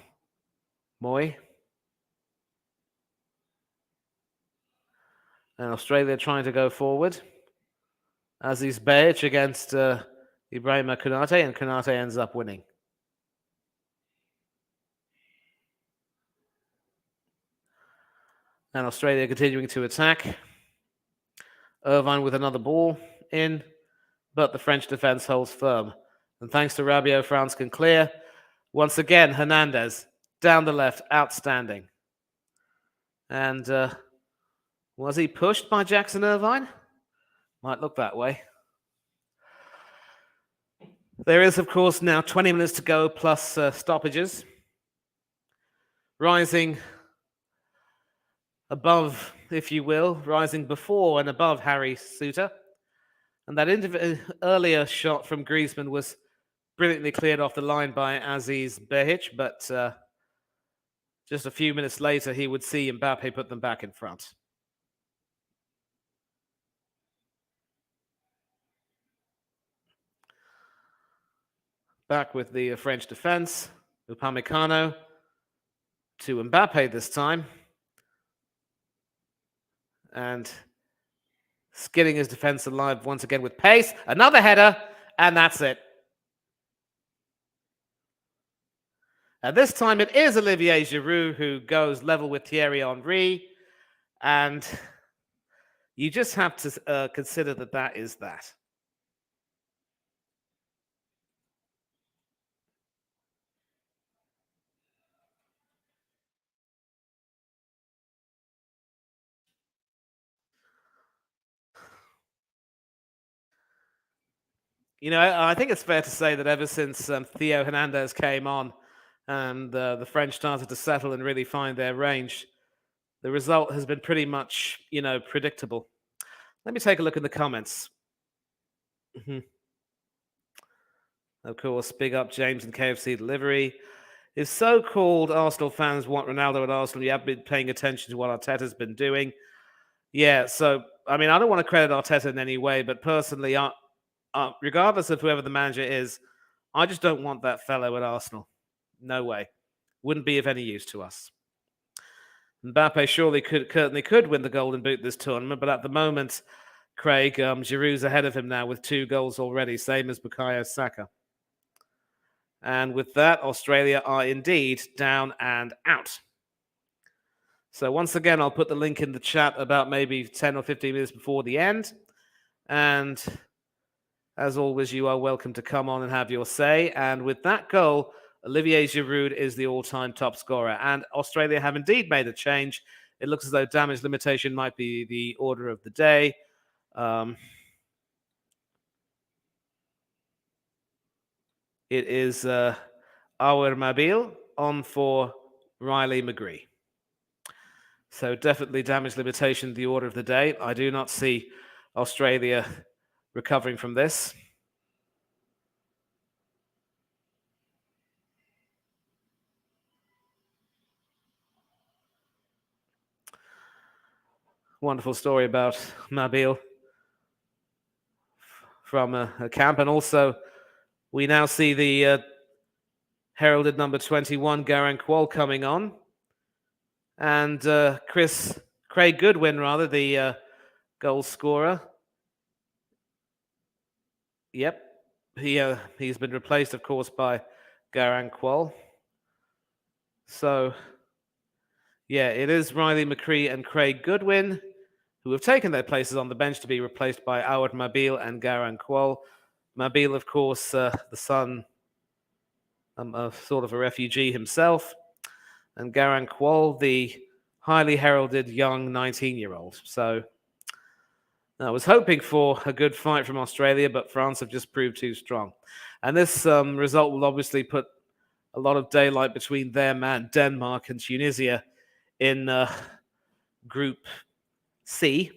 Moy. And Australia trying to go forward. Aziz Behich against Ibrahima Konate, and Konate ends up winning. And Australia continuing to attack. Irvine with another ball in, but the French defense holds firm. And thanks to Rabiot, France can clear. Once again, Hernandez down the left, outstanding. And was he pushed by Jackson Irvine? Might look that way. There is, of course, now 20 minutes to go plus stoppages. Rising above, if you will, rising before and above Harry Suter. And that earlier shot from Griezmann was brilliantly cleared off the line by Aziz Behich, but just a few minutes later, he would see Mbappe put them back in front. Back with the French defense. Upamecano to Mbappe this time. And skidding his defense alive once again with pace. Another header, and that's it. And this time it is Olivier Giroud who goes level with Thierry Henry. And you just have to consider that that is that. You know, I think it's fair to say that ever since Theo Hernandez came on and the French started to settle and really find their range, the result has been pretty much, you know, predictable. Let me take a look in the comments. Of course, big up James and KFC Delivery. If so-called Arsenal fans want Ronaldo at Arsenal, you have been paying attention to what Arteta's been doing. Yeah, so, I mean, I don't want to credit Arteta in any way, but personally, regardless of whoever the manager is, I just don't want that fellow at Arsenal. No way. Wouldn't be of any use to us. Mbappe surely could win the Golden Boot this tournament, but at the moment, Craig, Giroud's ahead of him now with 2 goals already, same as Bukayo Saka. And with that, Australia are indeed down and out. So once again, I'll put the link in the chat about maybe 10 or 15 minutes before the end. And as always, you are welcome to come on and have your say. And with that goal, Olivier Giroud is the all-time top scorer. And Australia have indeed made a change. it looks as though damage limitation might be the order of the day. It is Our Mabil on for Riley McGree. So definitely damage limitation, the order of the day. I do not see Australia recovering from this. Wonderful story about Mabil from a camp. And also, we now see the heralded number 21, Garan Qual, coming on. And Craig Goodwin, rather, the goal scorer. Yep. He's been replaced, of course, by Garan Qual. So, yeah, it is Riley McCree and Craig Goodwin who have taken their places on the bench to be replaced by Awad Mabil and Garan Qual. Mabil, of course, the son of sort of a refugee himself, and Garan Qual, the highly heralded young 19-year-old. So I was hoping for a good fight from Australia, but France have just proved too strong. And this result will obviously put a lot of daylight between them and Denmark and Tunisia in Group C.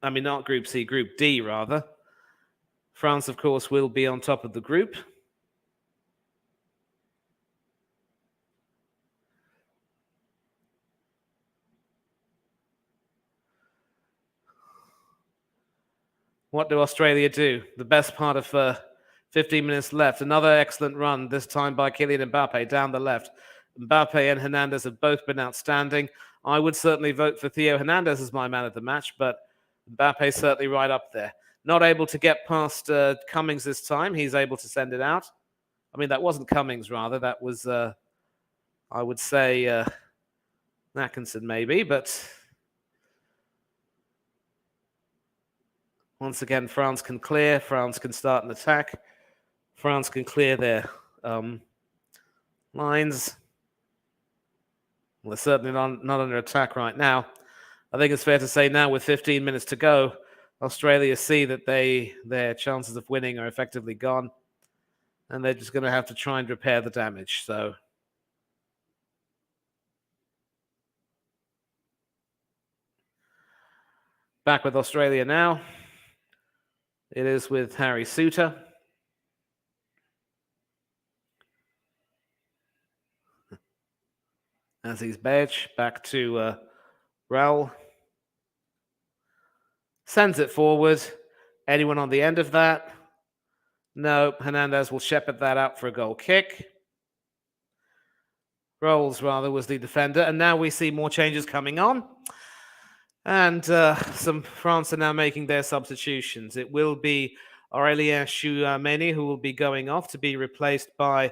I mean, not Group C, Group D, rather. France, of course, will be on top of the group. What do Australia do? The best part of 15 minutes left. Another excellent run, this time by Kylian Mbappe down the left. Mbappe and Hernandez have both been outstanding. I would certainly vote for Theo Hernandez as my man of the match, but Mbappe certainly right up there. Not able to get past Cummings this time. He's able to send it out. I mean, that wasn't Cummings, rather. That was, I would say, Atkinson maybe, but once again, France can clear. France can start an attack. France can clear their lines. Well, they're certainly not under attack right now. I think it's fair to say now, with 15 minutes to go, Australia see that their chances of winning are effectively gone, and they're just going to have to try and repair the damage. So back with Australia now. It is with Harry Suter. As he's badge back to Raul. Sends it forward. Anyone on the end of that? No, Hernandez will shepherd that out for a goal kick. Rolls, rather, was the defender. And now we see more changes coming on. And some France are now making their substitutions. It will be Aurélien Tchouameni who will be going off to be replaced by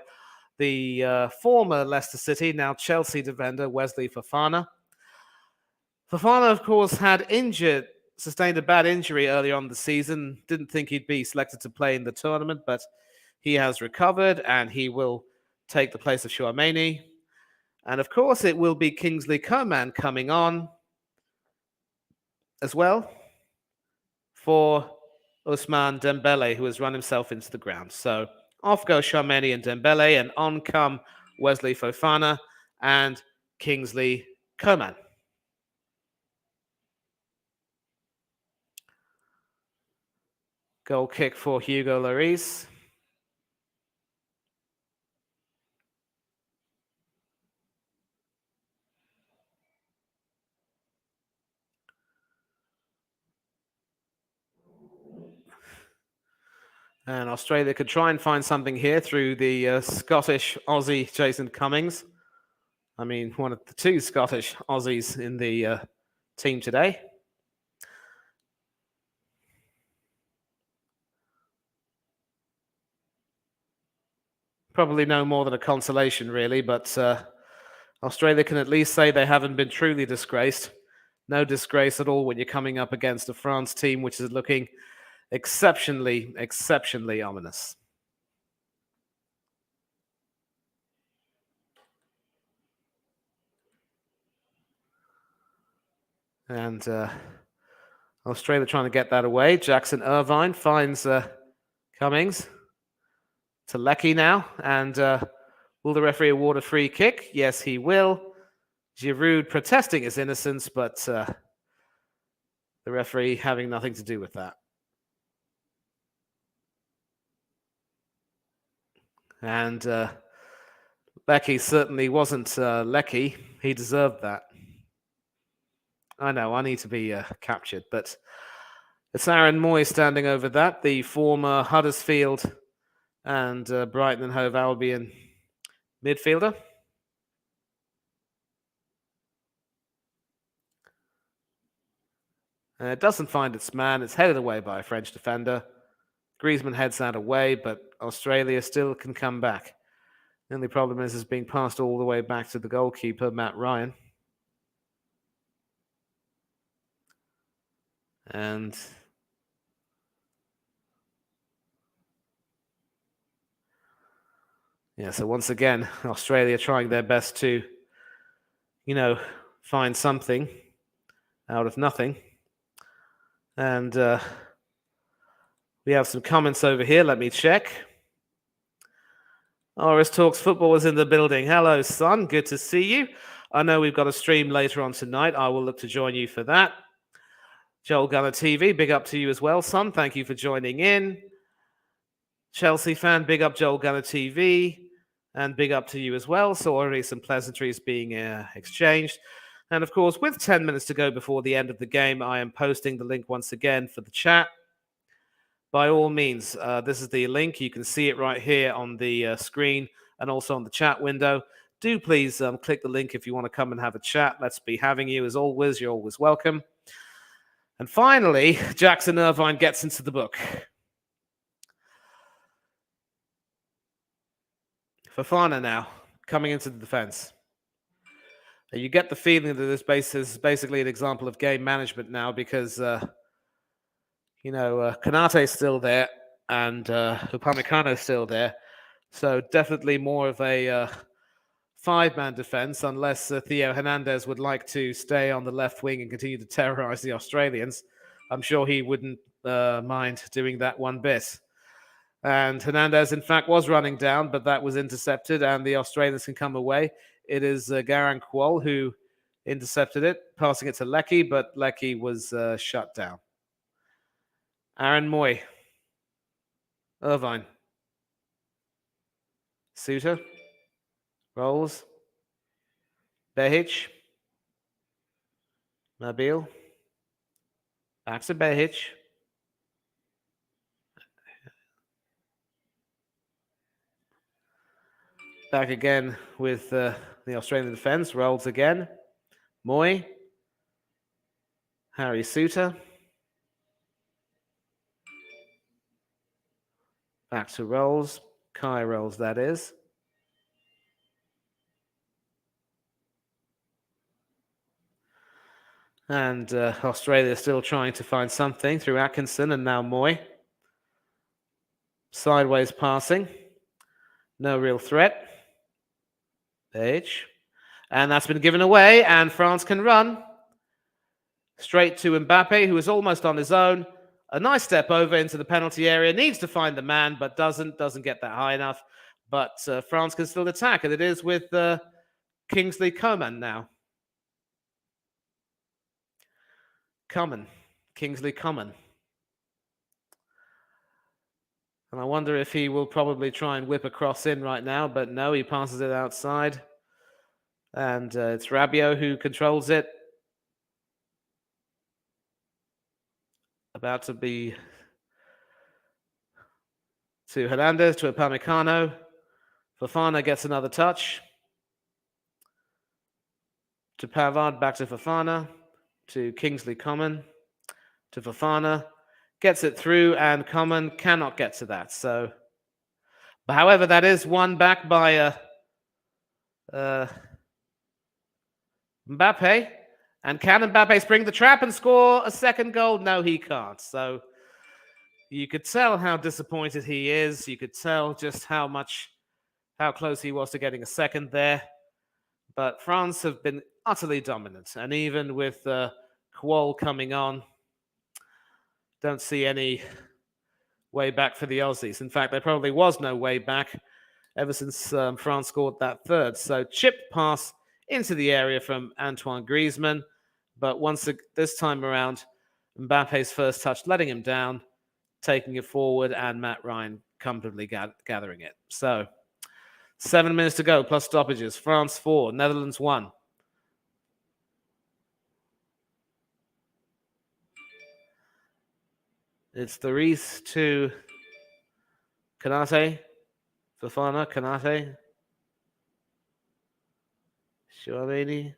the former Leicester City, now Chelsea defender, Wesley Fofana. Fofana, of course, sustained a bad injury earlier on the season. Didn't think he'd be selected to play in the tournament, but he has recovered and he will take the place of Tchouameni. And of course, it will be Kingsley Coman coming on as well for Ousmane Dembele, who has run himself into the ground. So off go Tchouameni and Dembele, and on come Wesley Fofana and Kingsley Coman. Goal kick for Hugo Lloris. And Australia could try and find something here through the Scottish Aussie Jason Cummings. I mean, one of the two Scottish Aussies in the team today. Probably no more than a consolation, really, but Australia can at least say they haven't been truly disgraced. No disgrace at all when you're coming up against a France team which is looking exceptionally ominous. And Australia trying to get that away. Jackson Irvine finds Cummings to Leckie now. And will the referee award a free kick? Yes, he will. Giroud protesting his innocence, but the referee having nothing to do with that. And Leckie certainly wasn't Leckie. He deserved that. I know, I need to be captured, but it's Aaron Moy standing over that, the former Huddersfield and Brighton and Hove Albion midfielder. And it doesn't find its man. It's headed away by a French defender. Griezmann heads that away, but Australia still can come back. The only problem is it's being passed all the way back to the goalkeeper, Matt Ryan. And yeah, so once again, Australia trying their best to, find something out of nothing. And we have some comments over here. Let me check. Oris Talks Football is in the building. Hello, son. Good to see you. I know we've got a stream later on tonight. I will look to join you for that. Joel Gunner TV, big up to you as well, son. Thank you for joining in. Chelsea fan, big up Joel Gunner TV. And big up to you as well. So already some pleasantries being exchanged. And of course, with 10 minutes to go before the end of the game, I am posting the link once again for the chat. By all means, this is the link. You can see it right here on the screen and also on the chat window. Do please click the link if you want to come and have a chat. Let's be having you as always. You're always welcome. And finally, Jackson Irvine gets into the book. Fofana now coming into the defense. You get the feeling that this is basically an example of game management now because, Konate's still there and Upamecano's still there. So definitely more of a five-man defense unless Theo Hernandez would like to stay on the left wing and continue to terrorize the Australians. I'm sure he wouldn't mind doing that one bit. And Hernandez, in fact, was running down, but that was intercepted, and the Australians can come away. It is Garang Kuol who intercepted it, passing it to Leckie, but Leckie was shut down. Aaron Moy. Irvine. Suter. Rolls. Behic. Nabil. Back to Behic. Back again with the Australian defense. Rolls again. Moy. Harry Suter. Back to Rolls. Kai Rolls, that is. And Australia still trying to find something through Atkinson and now Moy. Sideways passing. No real threat. Page. And that's been given away, and France can run. Straight to Mbappe, who is almost on his own. A nice step over into the penalty area. Needs to find the man, but doesn't get that high enough. But France can still attack, and it is with Kingsley Coman now. Kingsley Coman. And I wonder if he will probably try and whip a cross in right now, but no, he passes it outside. And it's Rabiot who controls it. About to be to Hernandez, to Upamecano. Fofana gets another touch. To Pavard, back to Fofana. To Kingsley Coman. To Fofana. Gets it through, and Coman cannot get to that. So, but however, that is won back by Mbappe. And can Mbappe spring the trap and score a second goal? No, he can't. So you could tell how disappointed he is. You could tell just how close he was to getting a second there. But France have been utterly dominant. And even with Wall coming on. Don't see any way back for the Aussies. In fact, there probably was no way back ever since France scored that third. So chip pass into the area from Antoine Griezmann. But this time around, Mbappe's first touch letting him down, taking it forward, and Matt Ryan comfortably gathering it. So 7 minutes to go, plus stoppages. France 4, Netherlands 1. It's the Reese to Kanate, Fofana, Kanate, Chouameni.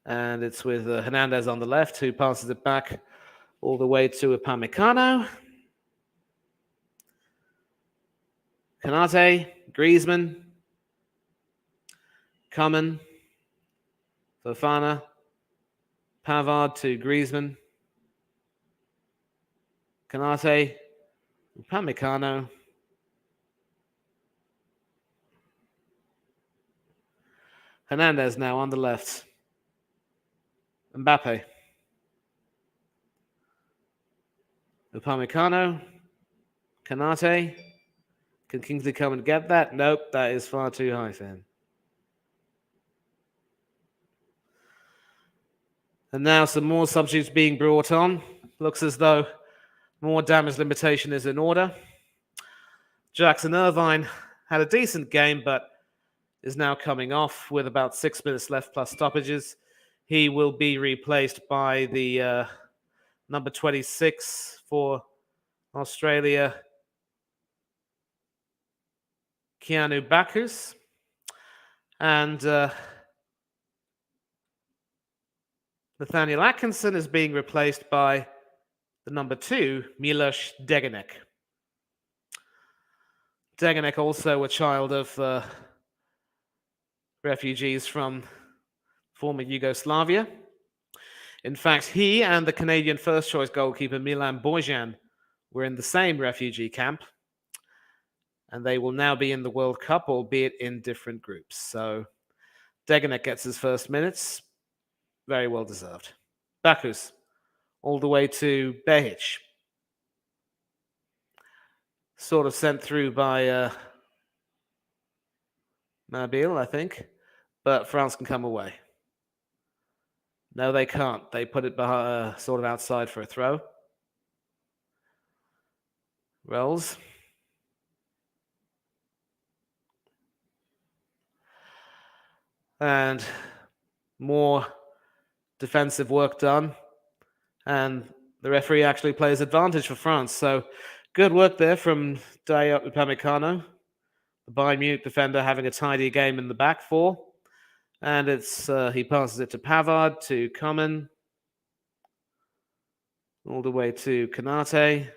And it's with Hernandez on the left, who passes it back all the way to Upamecano. Kanate, Griezmann, Coman, Fofana, Pavard to Griezmann, Kanate, Upamecano, Hernandez now on the left. Mbappe. Upamecano. Kanate. Can Kingsley come and get that? Nope, that is far too high for him. And now some more substitutes being brought on. Looks as though more damage limitation is in order. Jackson Irvine had a decent game, but is now coming off with about 6 minutes left plus stoppages. He will be replaced by the number 26 for Australia, Keanu Bacchus. And Nathaniel Atkinson is being replaced by the number 2, Milos Degenek. Degenek also a child of refugees from former Yugoslavia. In fact, he and the Canadian first-choice goalkeeper Milan Borjan were in the same refugee camp, and they will now be in the World Cup, albeit in different groups. So Degenek gets his first minutes. Very well deserved. Bacchus, all the way to Behic. Sort of sent through by Nabil, I think. But France can come away. No, they can't. They put it behind, sort of outside for a throw. Rolls. And more defensive work done. And the referee actually plays advantage for France. So good work there from Dayot Upamecano. The Bayern Munich defender having a tidy game in the back four. And it's he passes it to Pavard, to Coman, all the way to Kanate.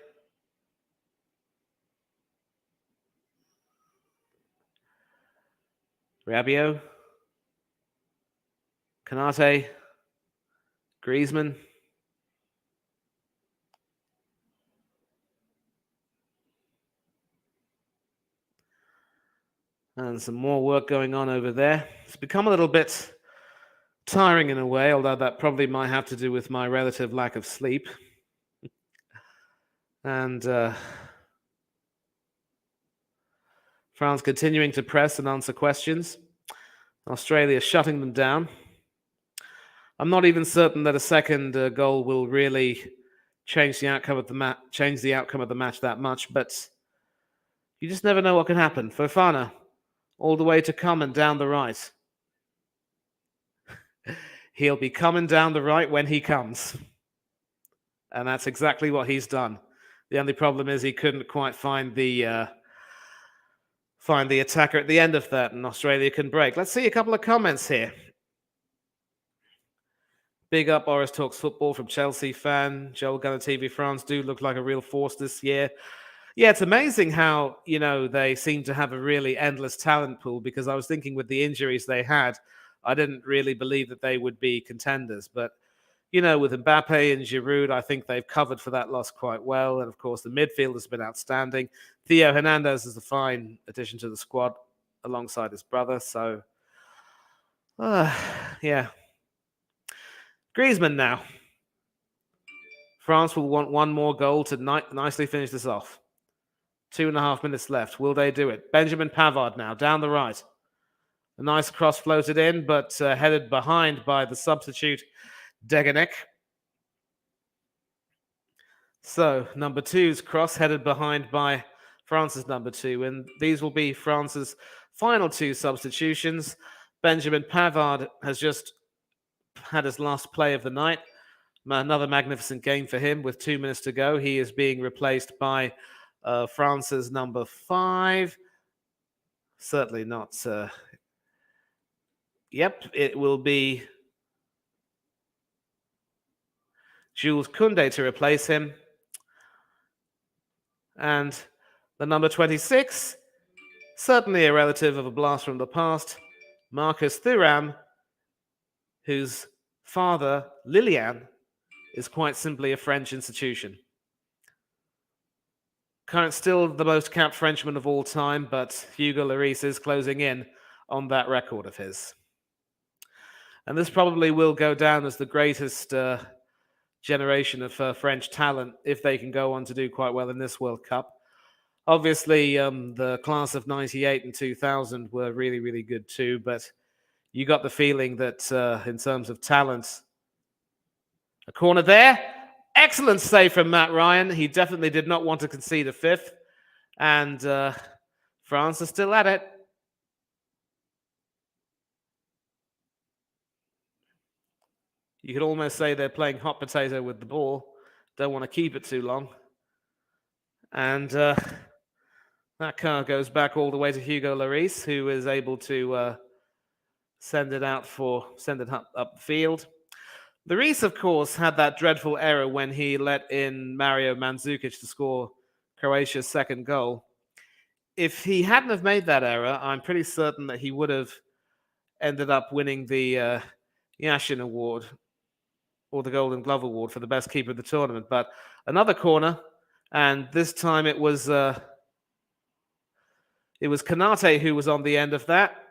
Rabiot. Kanate. Griezmann. And some more work going on over there. It's become a little bit tiring in a way, although that probably might have to do with my relative lack of sleep. And France continuing to press and answer questions. Australia shutting them down. I'm not even certain that a second goal will really change the outcome of the match that much, but you just never know what can happen. Fofana, all the way to Coman down the right. He'll be coming down the right when he comes. And that's exactly what he's done. The only problem is he couldn't quite find the attacker at the end of that, and Australia can break. Let's see a couple of comments here. Big up Boris Talks Football from Chelsea fan. Joel Gunner TV France do look like a real force this year. Yeah, it's amazing how, they seem to have a really endless talent pool, because I was thinking with the injuries they had, I didn't really believe that they would be contenders. But, with Mbappe and Giroud, I think they've covered for that loss quite well. And, of course, the midfield has been outstanding. Theo Hernandez is a fine addition to the squad alongside his brother. So, yeah. Griezmann now. France will want one more goal to nicely finish this off. 2.5 minutes left. Will they do it? Benjamin Pavard now, down the right. A nice cross floated in, but headed behind by the substitute Deganek. So, number 2's cross headed behind by France's number 2. And these will be France's final 2 substitutions. Benjamin Pavard has just had his last play of the night. Another magnificent game for him with 2 minutes to go. He is being replaced by France's number 5. Certainly not. Yep, it will be Jules Koundé to replace him. And the number 26, certainly a relative of a blast from the past, Marcus Thuram, whose father, Lilian, is quite simply a French institution. Still the most capped Frenchman of all time, but Hugo Lloris is closing in on that record of his. And this probably will go down as the greatest generation of French talent if they can go on to do quite well in this World Cup. Obviously, the class of 98 and 2000 were really, really good too, but you got the feeling that in terms of talent, a corner there. Excellent save from Matt Ryan. He definitely did not want to concede a 5th. And France are still at it. You could almost say they're playing hot potato with the ball. Don't want to keep it too long. And that car goes back all the way to Hugo Lloris, who is able to send it up the field. Lloris, of course, had that dreadful error when he let in Mario Mandzukic to score Croatia's second goal. If he hadn't have made that error, I'm pretty certain that he would have ended up winning the Yashin Award or the Golden Glove Award for the best keeper of the tournament. But another corner, and this time it was Konate who was on the end of that.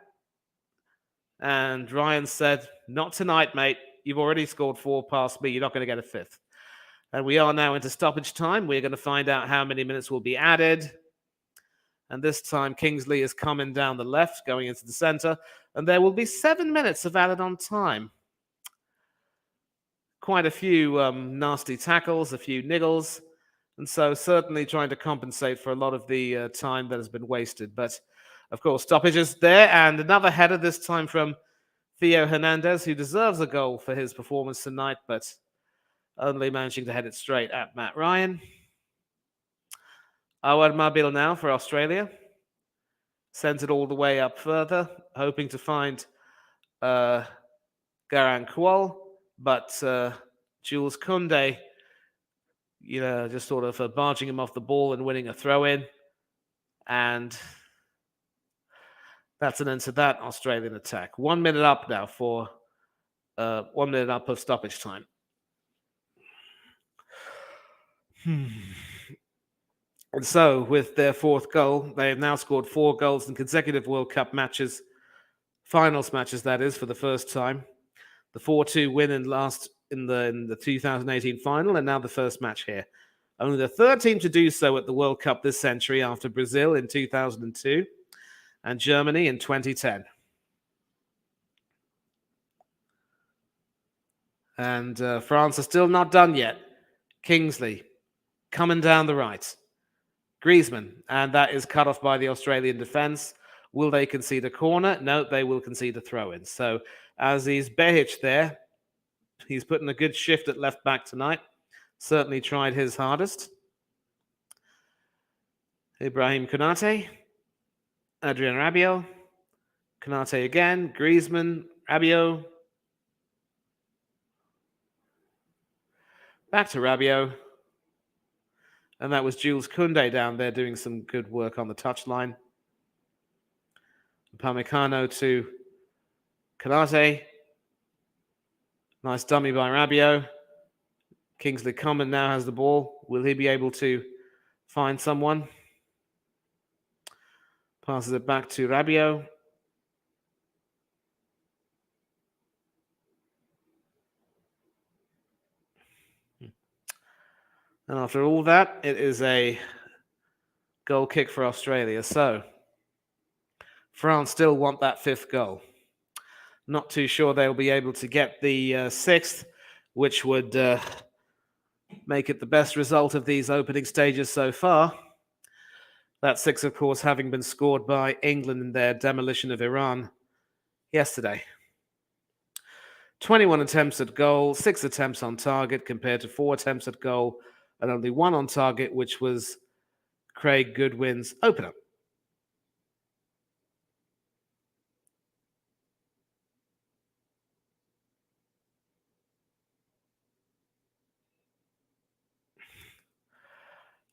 And Ryan said, "Not tonight, mate. You've already scored 4 past me. You're not going to get a 5th." And we are now into stoppage time. We're going to find out how many minutes will be added. And this time, Kingsley is coming down the left, going into the center. And there will be 7 minutes of added on time. Quite a few nasty tackles, a few niggles. And so certainly trying to compensate for a lot of the time that has been wasted. But, of course, stoppages there. And another header, this time from Theo Hernandez, who deserves a goal for his performance tonight, but only managing to head it straight at Matt Ryan. Awad Mabil now for Australia. Sends it all the way up further, hoping to find Garang Kuol, but Jules Koundé, just sort of barging him off the ball and winning a throw-in. And that's an end to that Australian attack. 1 minute up now for 1 minute up of stoppage time. And so, with their 4th goal, they have now scored 4 goals in consecutive World Cup matches, finals matches, that is, for the first time. The 4-2 win in the 2018 final, and now the first match here. Only the 3rd team to do so at the World Cup this century, after Brazil in 2002 and Germany in 2010. And France are still not done yet. Kingsley coming down the right. Griezmann, and that is cut off by the Australian defence. Will they concede a corner? No, they will concede a throw-in. So Aziz Behic there, he's putting a good shift at left back tonight. Certainly tried his hardest. Ibrahim Konate, Adrien Rabiot, Konate again, Griezmann, Rabiot. Back to Rabiot. And that was Jules Koundé down there doing some good work on the touchline. Pamecano to Konate. Nice dummy by Rabiot. Kingsley Coman now has the ball. Will he be able to find someone? Passes it back to Rabiot. And after all that, it is a goal kick for Australia. So France still want that fifth goal. Not too sure they'll be able to get the sixth, which would make it the best result of these opening stages so far. That six, of course, having been scored by England in their demolition of Iran yesterday. 21 attempts at goal, 6 attempts on target compared to 4 attempts at goal and only 1 on target, which was Craig Goodwin's opener.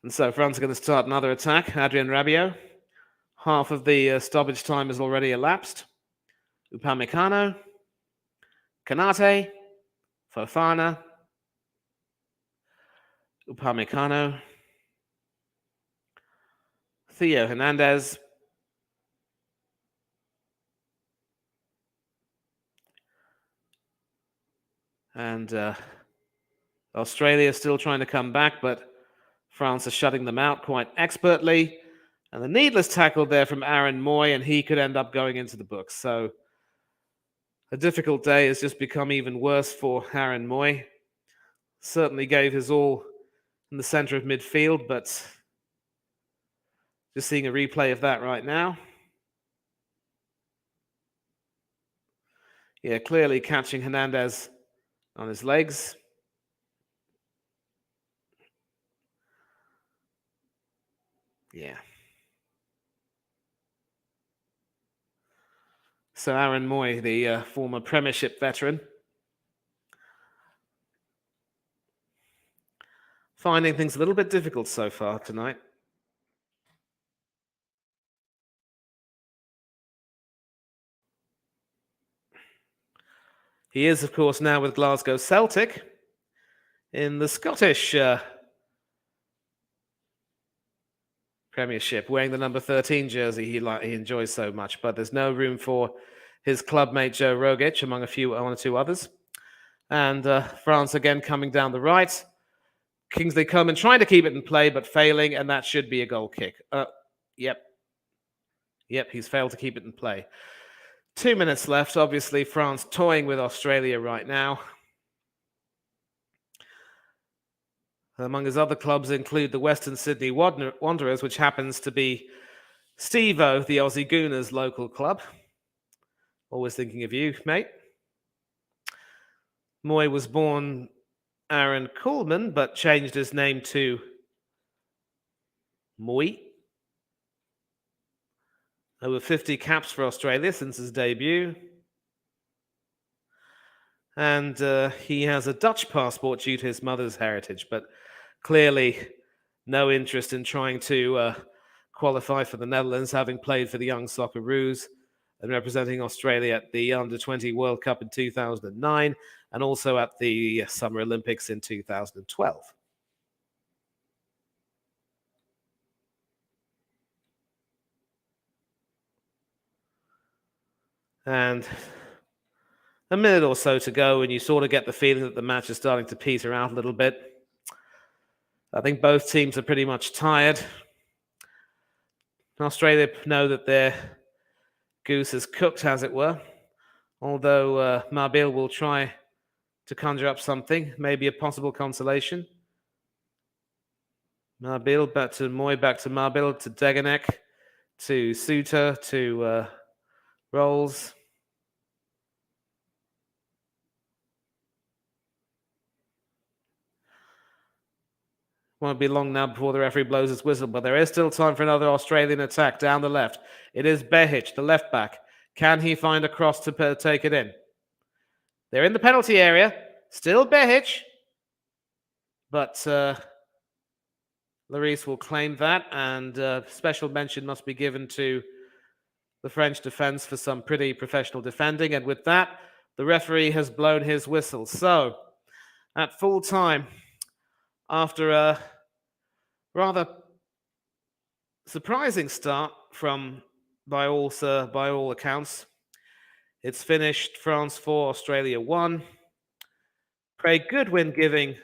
And so France are going to start another attack. Adrien Rabiot. Half of the stoppage time has already elapsed. Upamecano, Kanate, Fofana, Upamecano, Theo Hernandez, and Australia still trying to come back, but France are shutting them out quite expertly. And the needless tackle there from Aaron Moy, and he could end up going into the books. So a difficult day has just become even worse for Aaron Moy. Certainly gave his all in the center of midfield, but just seeing a replay of that right now. Yeah, clearly catching Hernandez on his legs. Yeah. So Aaron Moy, the former Premiership veteran, finding things a little bit difficult so far tonight. He is, of course, now with Glasgow Celtic in the Scottish Premiership, wearing the number 13 jersey he enjoys so much, but there's no room for his clubmate Joe Rogic among one or two others. And France again coming down the right. Kingsley Coman trying to keep it in play, but failing, and that should be a goal kick. Yep, he's failed to keep it in play. 2 minutes left. Obviously, France toying with Australia right now. Among his other clubs include the Western Sydney Wanderers, which happens to be Steve-O, the Aussie Gooners' local club. Always thinking of you, mate. Moy was born Aaron Coleman, but changed his name to Moy. Over 50 caps for Australia since his debut. And he has a Dutch passport due to his mother's heritage, but clearly no interest in trying to qualify for the Netherlands, having played for the young Socceroos and representing Australia at the Under-20 World Cup in 2009 and also at the Summer Olympics in 2012. And a minute or so to go, and you sort of get the feeling that the match is starting to peter out a little bit. I think both teams are pretty much tired. Australia know that their goose is cooked, as it were, although Marbil will try to conjure up something, maybe a possible consolation. Marbil back to Moy, back to Marbil, to Deganek, to Suter, to Rolls. Won't be long now before the referee blows his whistle, but there is still time for another Australian attack down the left. It is Behic, the left back. Can he find a cross to take it in? They're in the penalty area. Still Behic. But Lloris will claim that, and special mention must be given to the French defense for some pretty professional defending. And with that, the referee has blown his whistle. So, at full time, after a rather surprising start by all accounts, it's finished France 4, Australia 1. Craig Goodwin giving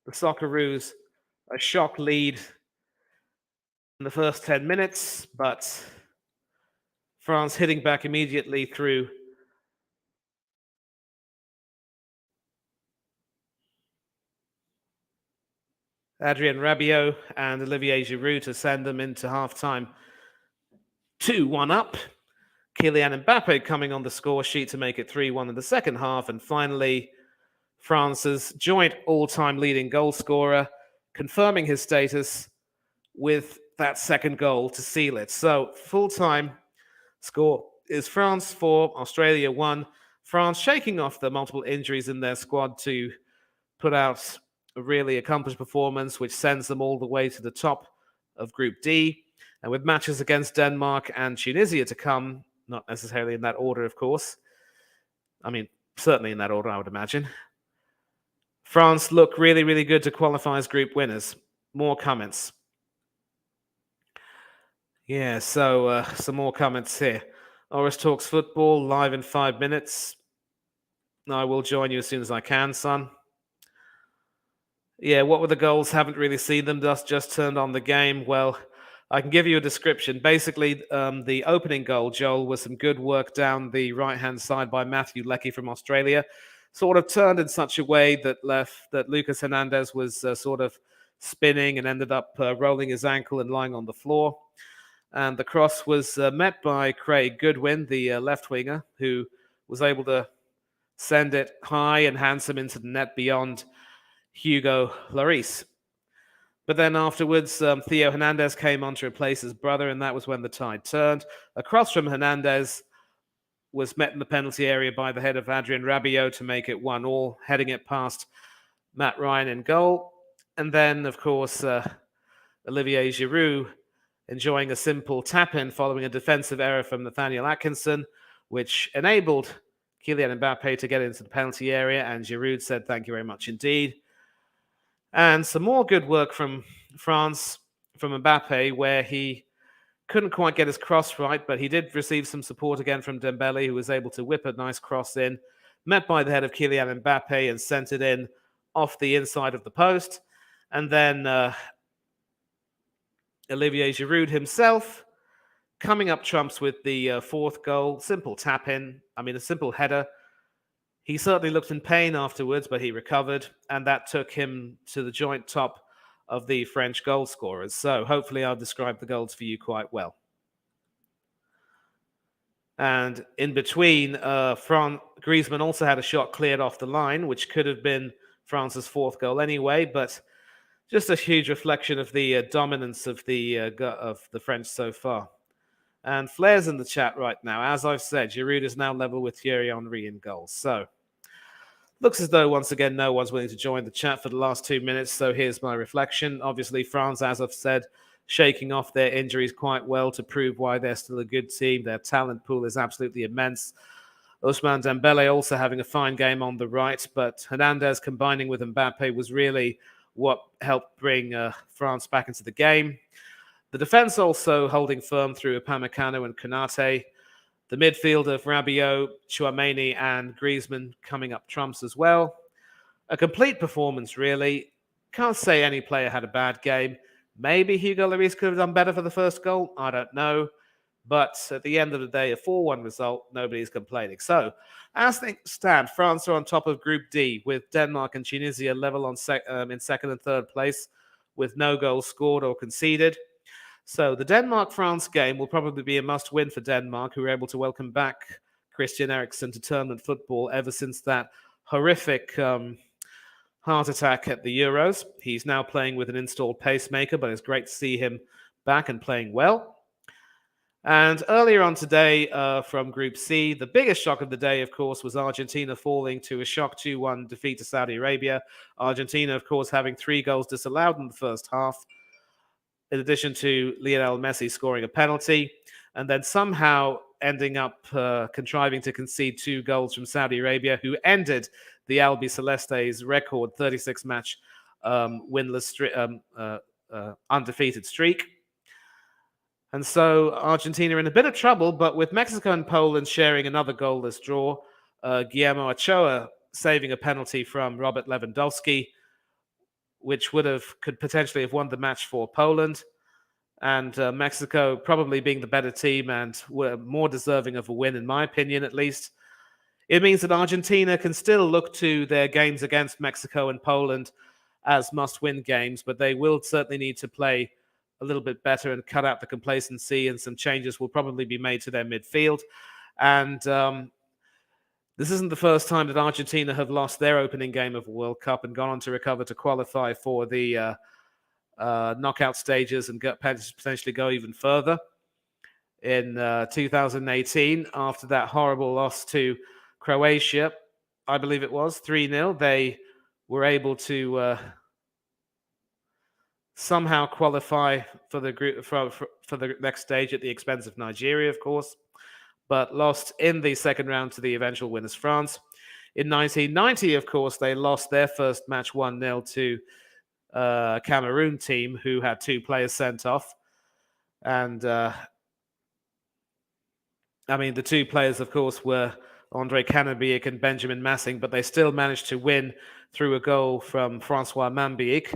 the Socceroos a shock lead in the first 10 minutes, but France hitting back immediately through Adrien Rabiot and Olivier Giroud to send them into halftime 2-1 up. Kylian Mbappe coming on the score sheet to make it 3-1 in the second half. And finally, France's joint all-time leading goal scorer, confirming his status with that second goal to seal it. So full-time score is France 4, Australia 1. France shaking off the multiple injuries in their squad to put out a really accomplished performance, which sends them all the way to the top of Group D. And with matches against Denmark and Tunisia to come, not necessarily in that order, of course. I mean, certainly in that order, I would imagine. France look really, really good to qualify as group winners. More comments. Yeah, so some more comments here. Oris Talks Football, live in 5 minutes. I will join you as soon as I can, son. Yeah, what were the goals? Haven't really seen them. Just turned on the game. Well, I can give you a description. Basically, the opening goal, Joel, was some good work down the right-hand side by Matthew Leckie from Australia. Sort of turned in such a way that Lucas Hernandez was sort of spinning and ended up rolling his ankle and lying on the floor. And the cross was met by Craig Goodwin, the left winger, who was able to send it high and handsome into the net beyond Hugo Lloris. But then afterwards, Theo Hernandez came on to replace his brother, and that was when the tide turned. Across from Hernandez was met in the penalty area by the head of Adrien Rabiot to make it 1-1, heading it past Matt Ryan in goal. And then, of course, Olivier Giroud enjoying a simple tap-in following a defensive error from Nathaniel Atkinson, which enabled Kylian Mbappe to get into the penalty area, and Giroud said, "Thank you very much indeed." And some more good work from France, from Mbappe, where he couldn't quite get his cross right, but he did receive some support again from Dembele, who was able to whip a nice cross in, met by the head of Kylian Mbappe and sent it in off the inside of the post. And then Olivier Giroud himself coming up trumps with the fourth goal. Simple tap-in. I mean, a simple header. He certainly looked in pain afterwards, but he recovered, and that took him to the joint top of the French goal scorers. So hopefully I'll describe the goals for you quite well. And in between, Griezmann also had a shot cleared off the line, which could have been France's fourth goal anyway, but just a huge reflection of the dominance of the French so far. And Flair's in the chat right now. As I've said, Giroud is now level with Thierry Henry in goals. So looks as though, once again, no one's willing to join the chat for the last 2 minutes. So here's my reflection. Obviously, France, as I've said, shaking off their injuries quite well to prove why they're still a good team. Their talent pool is absolutely immense. Ousmane Dembele also having a fine game on the right, but Hernandez combining with Mbappe was really what helped bring France back into the game. The defense also holding firm through Upamecano and Konate. The midfield of Rabiot, Tchouaméni, and Griezmann coming up trumps as well. A complete performance, really. Can't say any player had a bad game. Maybe Hugo Lloris could have done better for the first goal. I don't know. But at the end of the day, a 4-1 result, nobody's complaining. So, as things stand, France are on top of Group D, with Denmark and Tunisia level in second and third place, with no goals scored or conceded. So the Denmark-France game will probably be a must-win for Denmark, who were able to welcome back Christian Eriksen to tournament football ever since that horrific heart attack at the Euros. He's now playing with an installed pacemaker, but it's great to see him back and playing well. And earlier on today, from Group C, the biggest shock of the day, of course, was Argentina falling to a shock 2-1 defeat to Saudi Arabia. Argentina, of course, having 3 goals disallowed in the first half, in addition to Lionel Messi scoring a penalty, and then somehow ending up contriving to concede 2 goals from Saudi Arabia, who ended the Albi Celeste's record 36-match winless undefeated streak. And so Argentina in a bit of trouble, but with Mexico and Poland sharing another goalless draw, Guillermo Ochoa saving a penalty from Robert Lewandowski, which could potentially have won the match for Poland, and Mexico probably being the better team and were more deserving of a win, in my opinion, at least. It means that Argentina can still look to their games against Mexico and Poland as must-win games, but they will certainly need to play a little bit better and cut out the complacency, and some changes will probably be made to their midfield. And this isn't the first time that Argentina have lost their opening game of a World Cup and gone on to recover to qualify for the knockout stages and potentially go even further. In 2018, after that horrible loss to Croatia, I believe it was 3-0, they were able to somehow qualify for the group for the next stage at the expense of Nigeria, of course, but lost in the second round to the eventual winners, France. In 1990, of course, they lost their first match 1-0 to Cameroon team, who had 2 players sent off. And the 2 players, of course, were Andre Canabiek and Benjamin Massing, but they still managed to win through a goal from Francois Mambiek.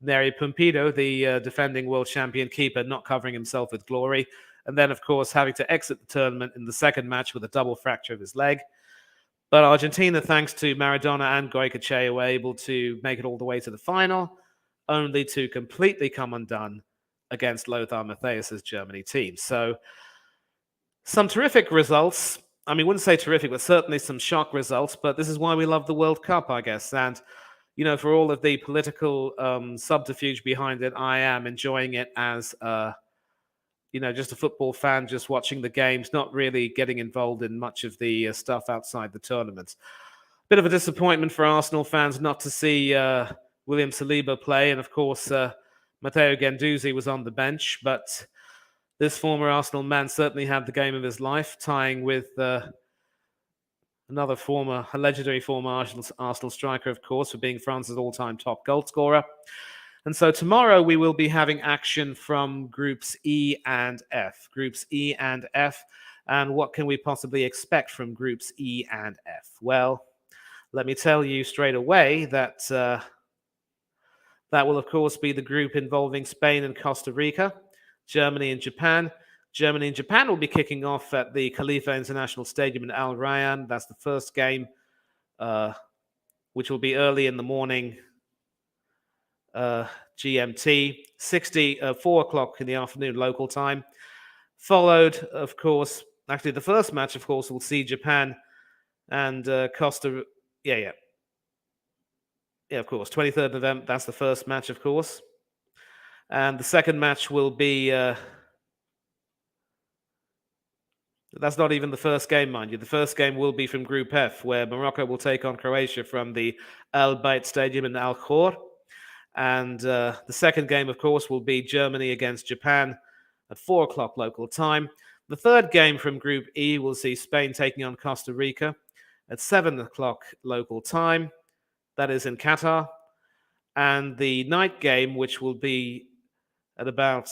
Neri Pumpido, the defending world champion keeper, not covering himself with glory. And then, of course, having to exit the tournament in the second match with a double fracture of his leg. But Argentina, thanks to Maradona and Goicoechea, were able to make it all the way to the final, only to completely come undone against Lothar Matthäus's Germany team. So some terrific results. I mean, wouldn't say terrific, but certainly some shock results. But this is why we love the World Cup, I guess. And, for all of the political subterfuge behind it, I am enjoying it as, just a football fan, just watching the games, not really getting involved in much of the stuff outside the tournament. Bit of a disappointment for Arsenal fans not to see William Saliba play. And, of course, Matteo Guendouzi was on the bench. But this former Arsenal man certainly had the game of his life, tying with another legendary former Arsenal striker, of course, for being France's all-time top goal scorer. And so tomorrow we will be having action from Groups E and F. Groups E and F. And what can we possibly expect from Groups E and F? Well, let me tell you straight away that that will, of course, be the group involving Spain and Costa Rica, Germany and Japan. Germany and Japan will be kicking off at the Khalifa International Stadium in Al Rayyan. That's the first game, which will be early in the morning, GMT, 4 o'clock in the afternoon local time. Followed, of course, actually the first match, of course, will see Japan and Costa. Yeah, of course, 23rd November. That's the first match, of course. And the second match will be. That's not even the first game, mind you. The first game will be from Group F, where Morocco will take on Croatia from the Al Bayt Stadium in Al Khor. And the second game, of course, will be Germany against Japan at 4 o'clock local time. The third game from Group E will see Spain taking on Costa Rica at 7 o'clock local time. That is in Qatar. And the night game, which will be at about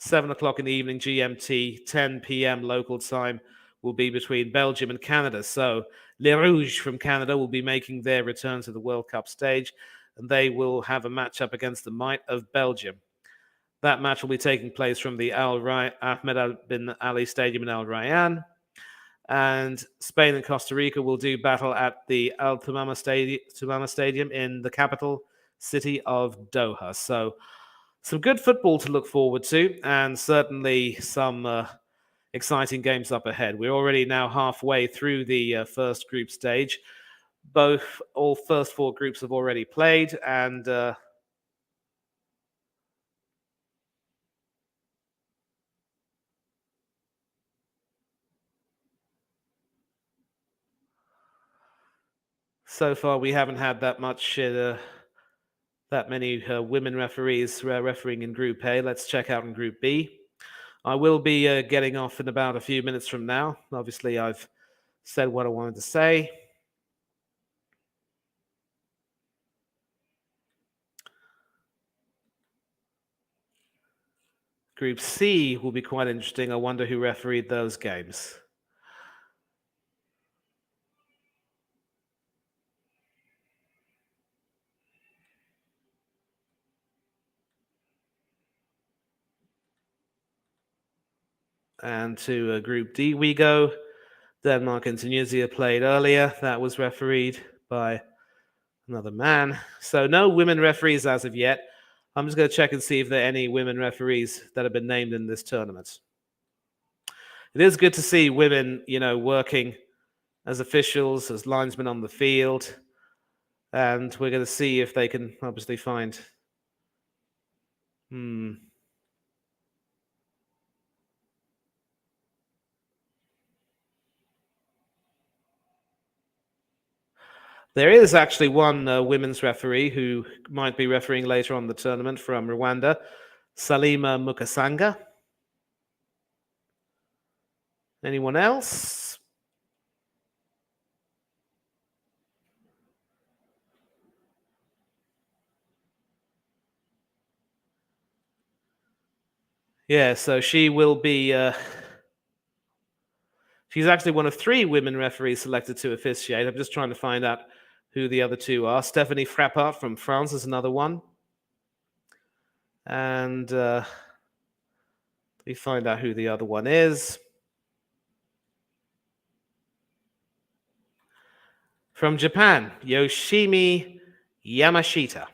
7 o'clock in the evening GMT, 10 p.m. local time, will be between Belgium and Canada. So Les Rouges from Canada will be making their return to the World Cup stage, and they will have a matchup against the might of Belgium. That match will be taking place from the Ahmed bin Ali Stadium in Al Rayyan. And Spain and Costa Rica will do battle at the Al Thumama Stadium in the capital city of Doha. So some good football to look forward to, and certainly some exciting games up ahead. We're already now halfway through the first group stage. All first 4 groups have already played, and so far we haven't had that many women referees refereeing in Group A. Let's check out in Group B. I will be getting off in about a few minutes from now. Obviously, I've said what I wanted to say. Group C will be quite interesting. I wonder who refereed those games. And to Group D we go. Denmark and Tunisia played earlier. That was refereed by another man. So no women referees as of yet. I'm just going to check and see if there are any women referees that have been named in this tournament. It is good to see women, working as officials, as linesmen on the field. And we're going to see if they can obviously find... There is actually one women's referee who might be refereeing later on the tournament from Rwanda, Salima Mukasanga. Anyone else? Yeah, so she will be... she's actually one of 3 women referees selected to officiate. I'm just trying to find out who the other 2 are. Stephanie Frappart from France is another one. And we find out who the other one is. From Japan, Yoshimi Yamashita.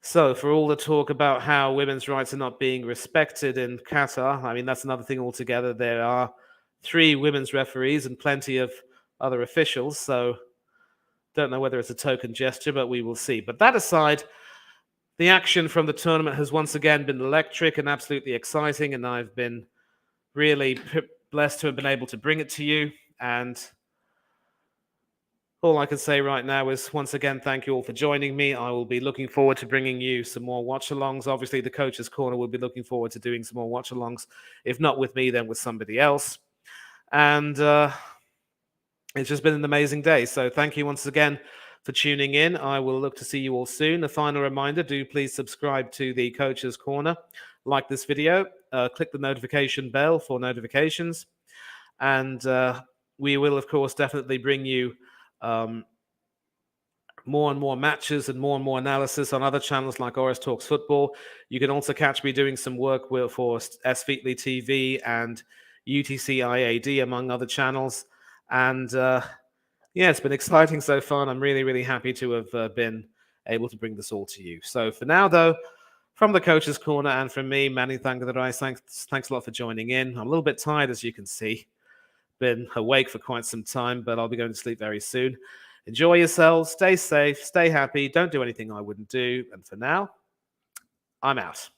So for all the talk about how women's rights are not being respected in Qatar, I mean, that's another thing altogether. There are 3 women's referees and plenty of other officials, so don't know whether it's a token gesture, but we will see. But that aside, the action from the tournament has once again been electric and absolutely exciting, and I've been really blessed to have been able to bring it to you. And all I can say right now is, once again, thank you all for joining me. I will be looking forward to bringing you some more watch-alongs. Obviously, the Coach's Corner will be looking forward to doing some more watch-alongs. If not with me, then with somebody else. And it's just been an amazing day. So thank you once again for tuning in. I will look to see you all soon. A final reminder, do please subscribe to the Coach's Corner. Like this video. Click the notification bell for notifications. And we will, of course, definitely bring you more and more matches and more analysis on other channels like Oris Talks Football. You can also catch me doing some work for S Featley TV and UTC IAD, among other channels. And yeah, it's been exciting so far, and I'm really, really happy to have been able to bring this all to you. So for now, though, from the Coach's Corner and from me, Manny Thanks a lot for joining in. I'm a little bit tired, as you can see. Been awake for quite some time, but I'll be going to sleep very soon. Enjoy yourselves, stay safe, stay happy, don't do anything I wouldn't do, and for now, I'm out.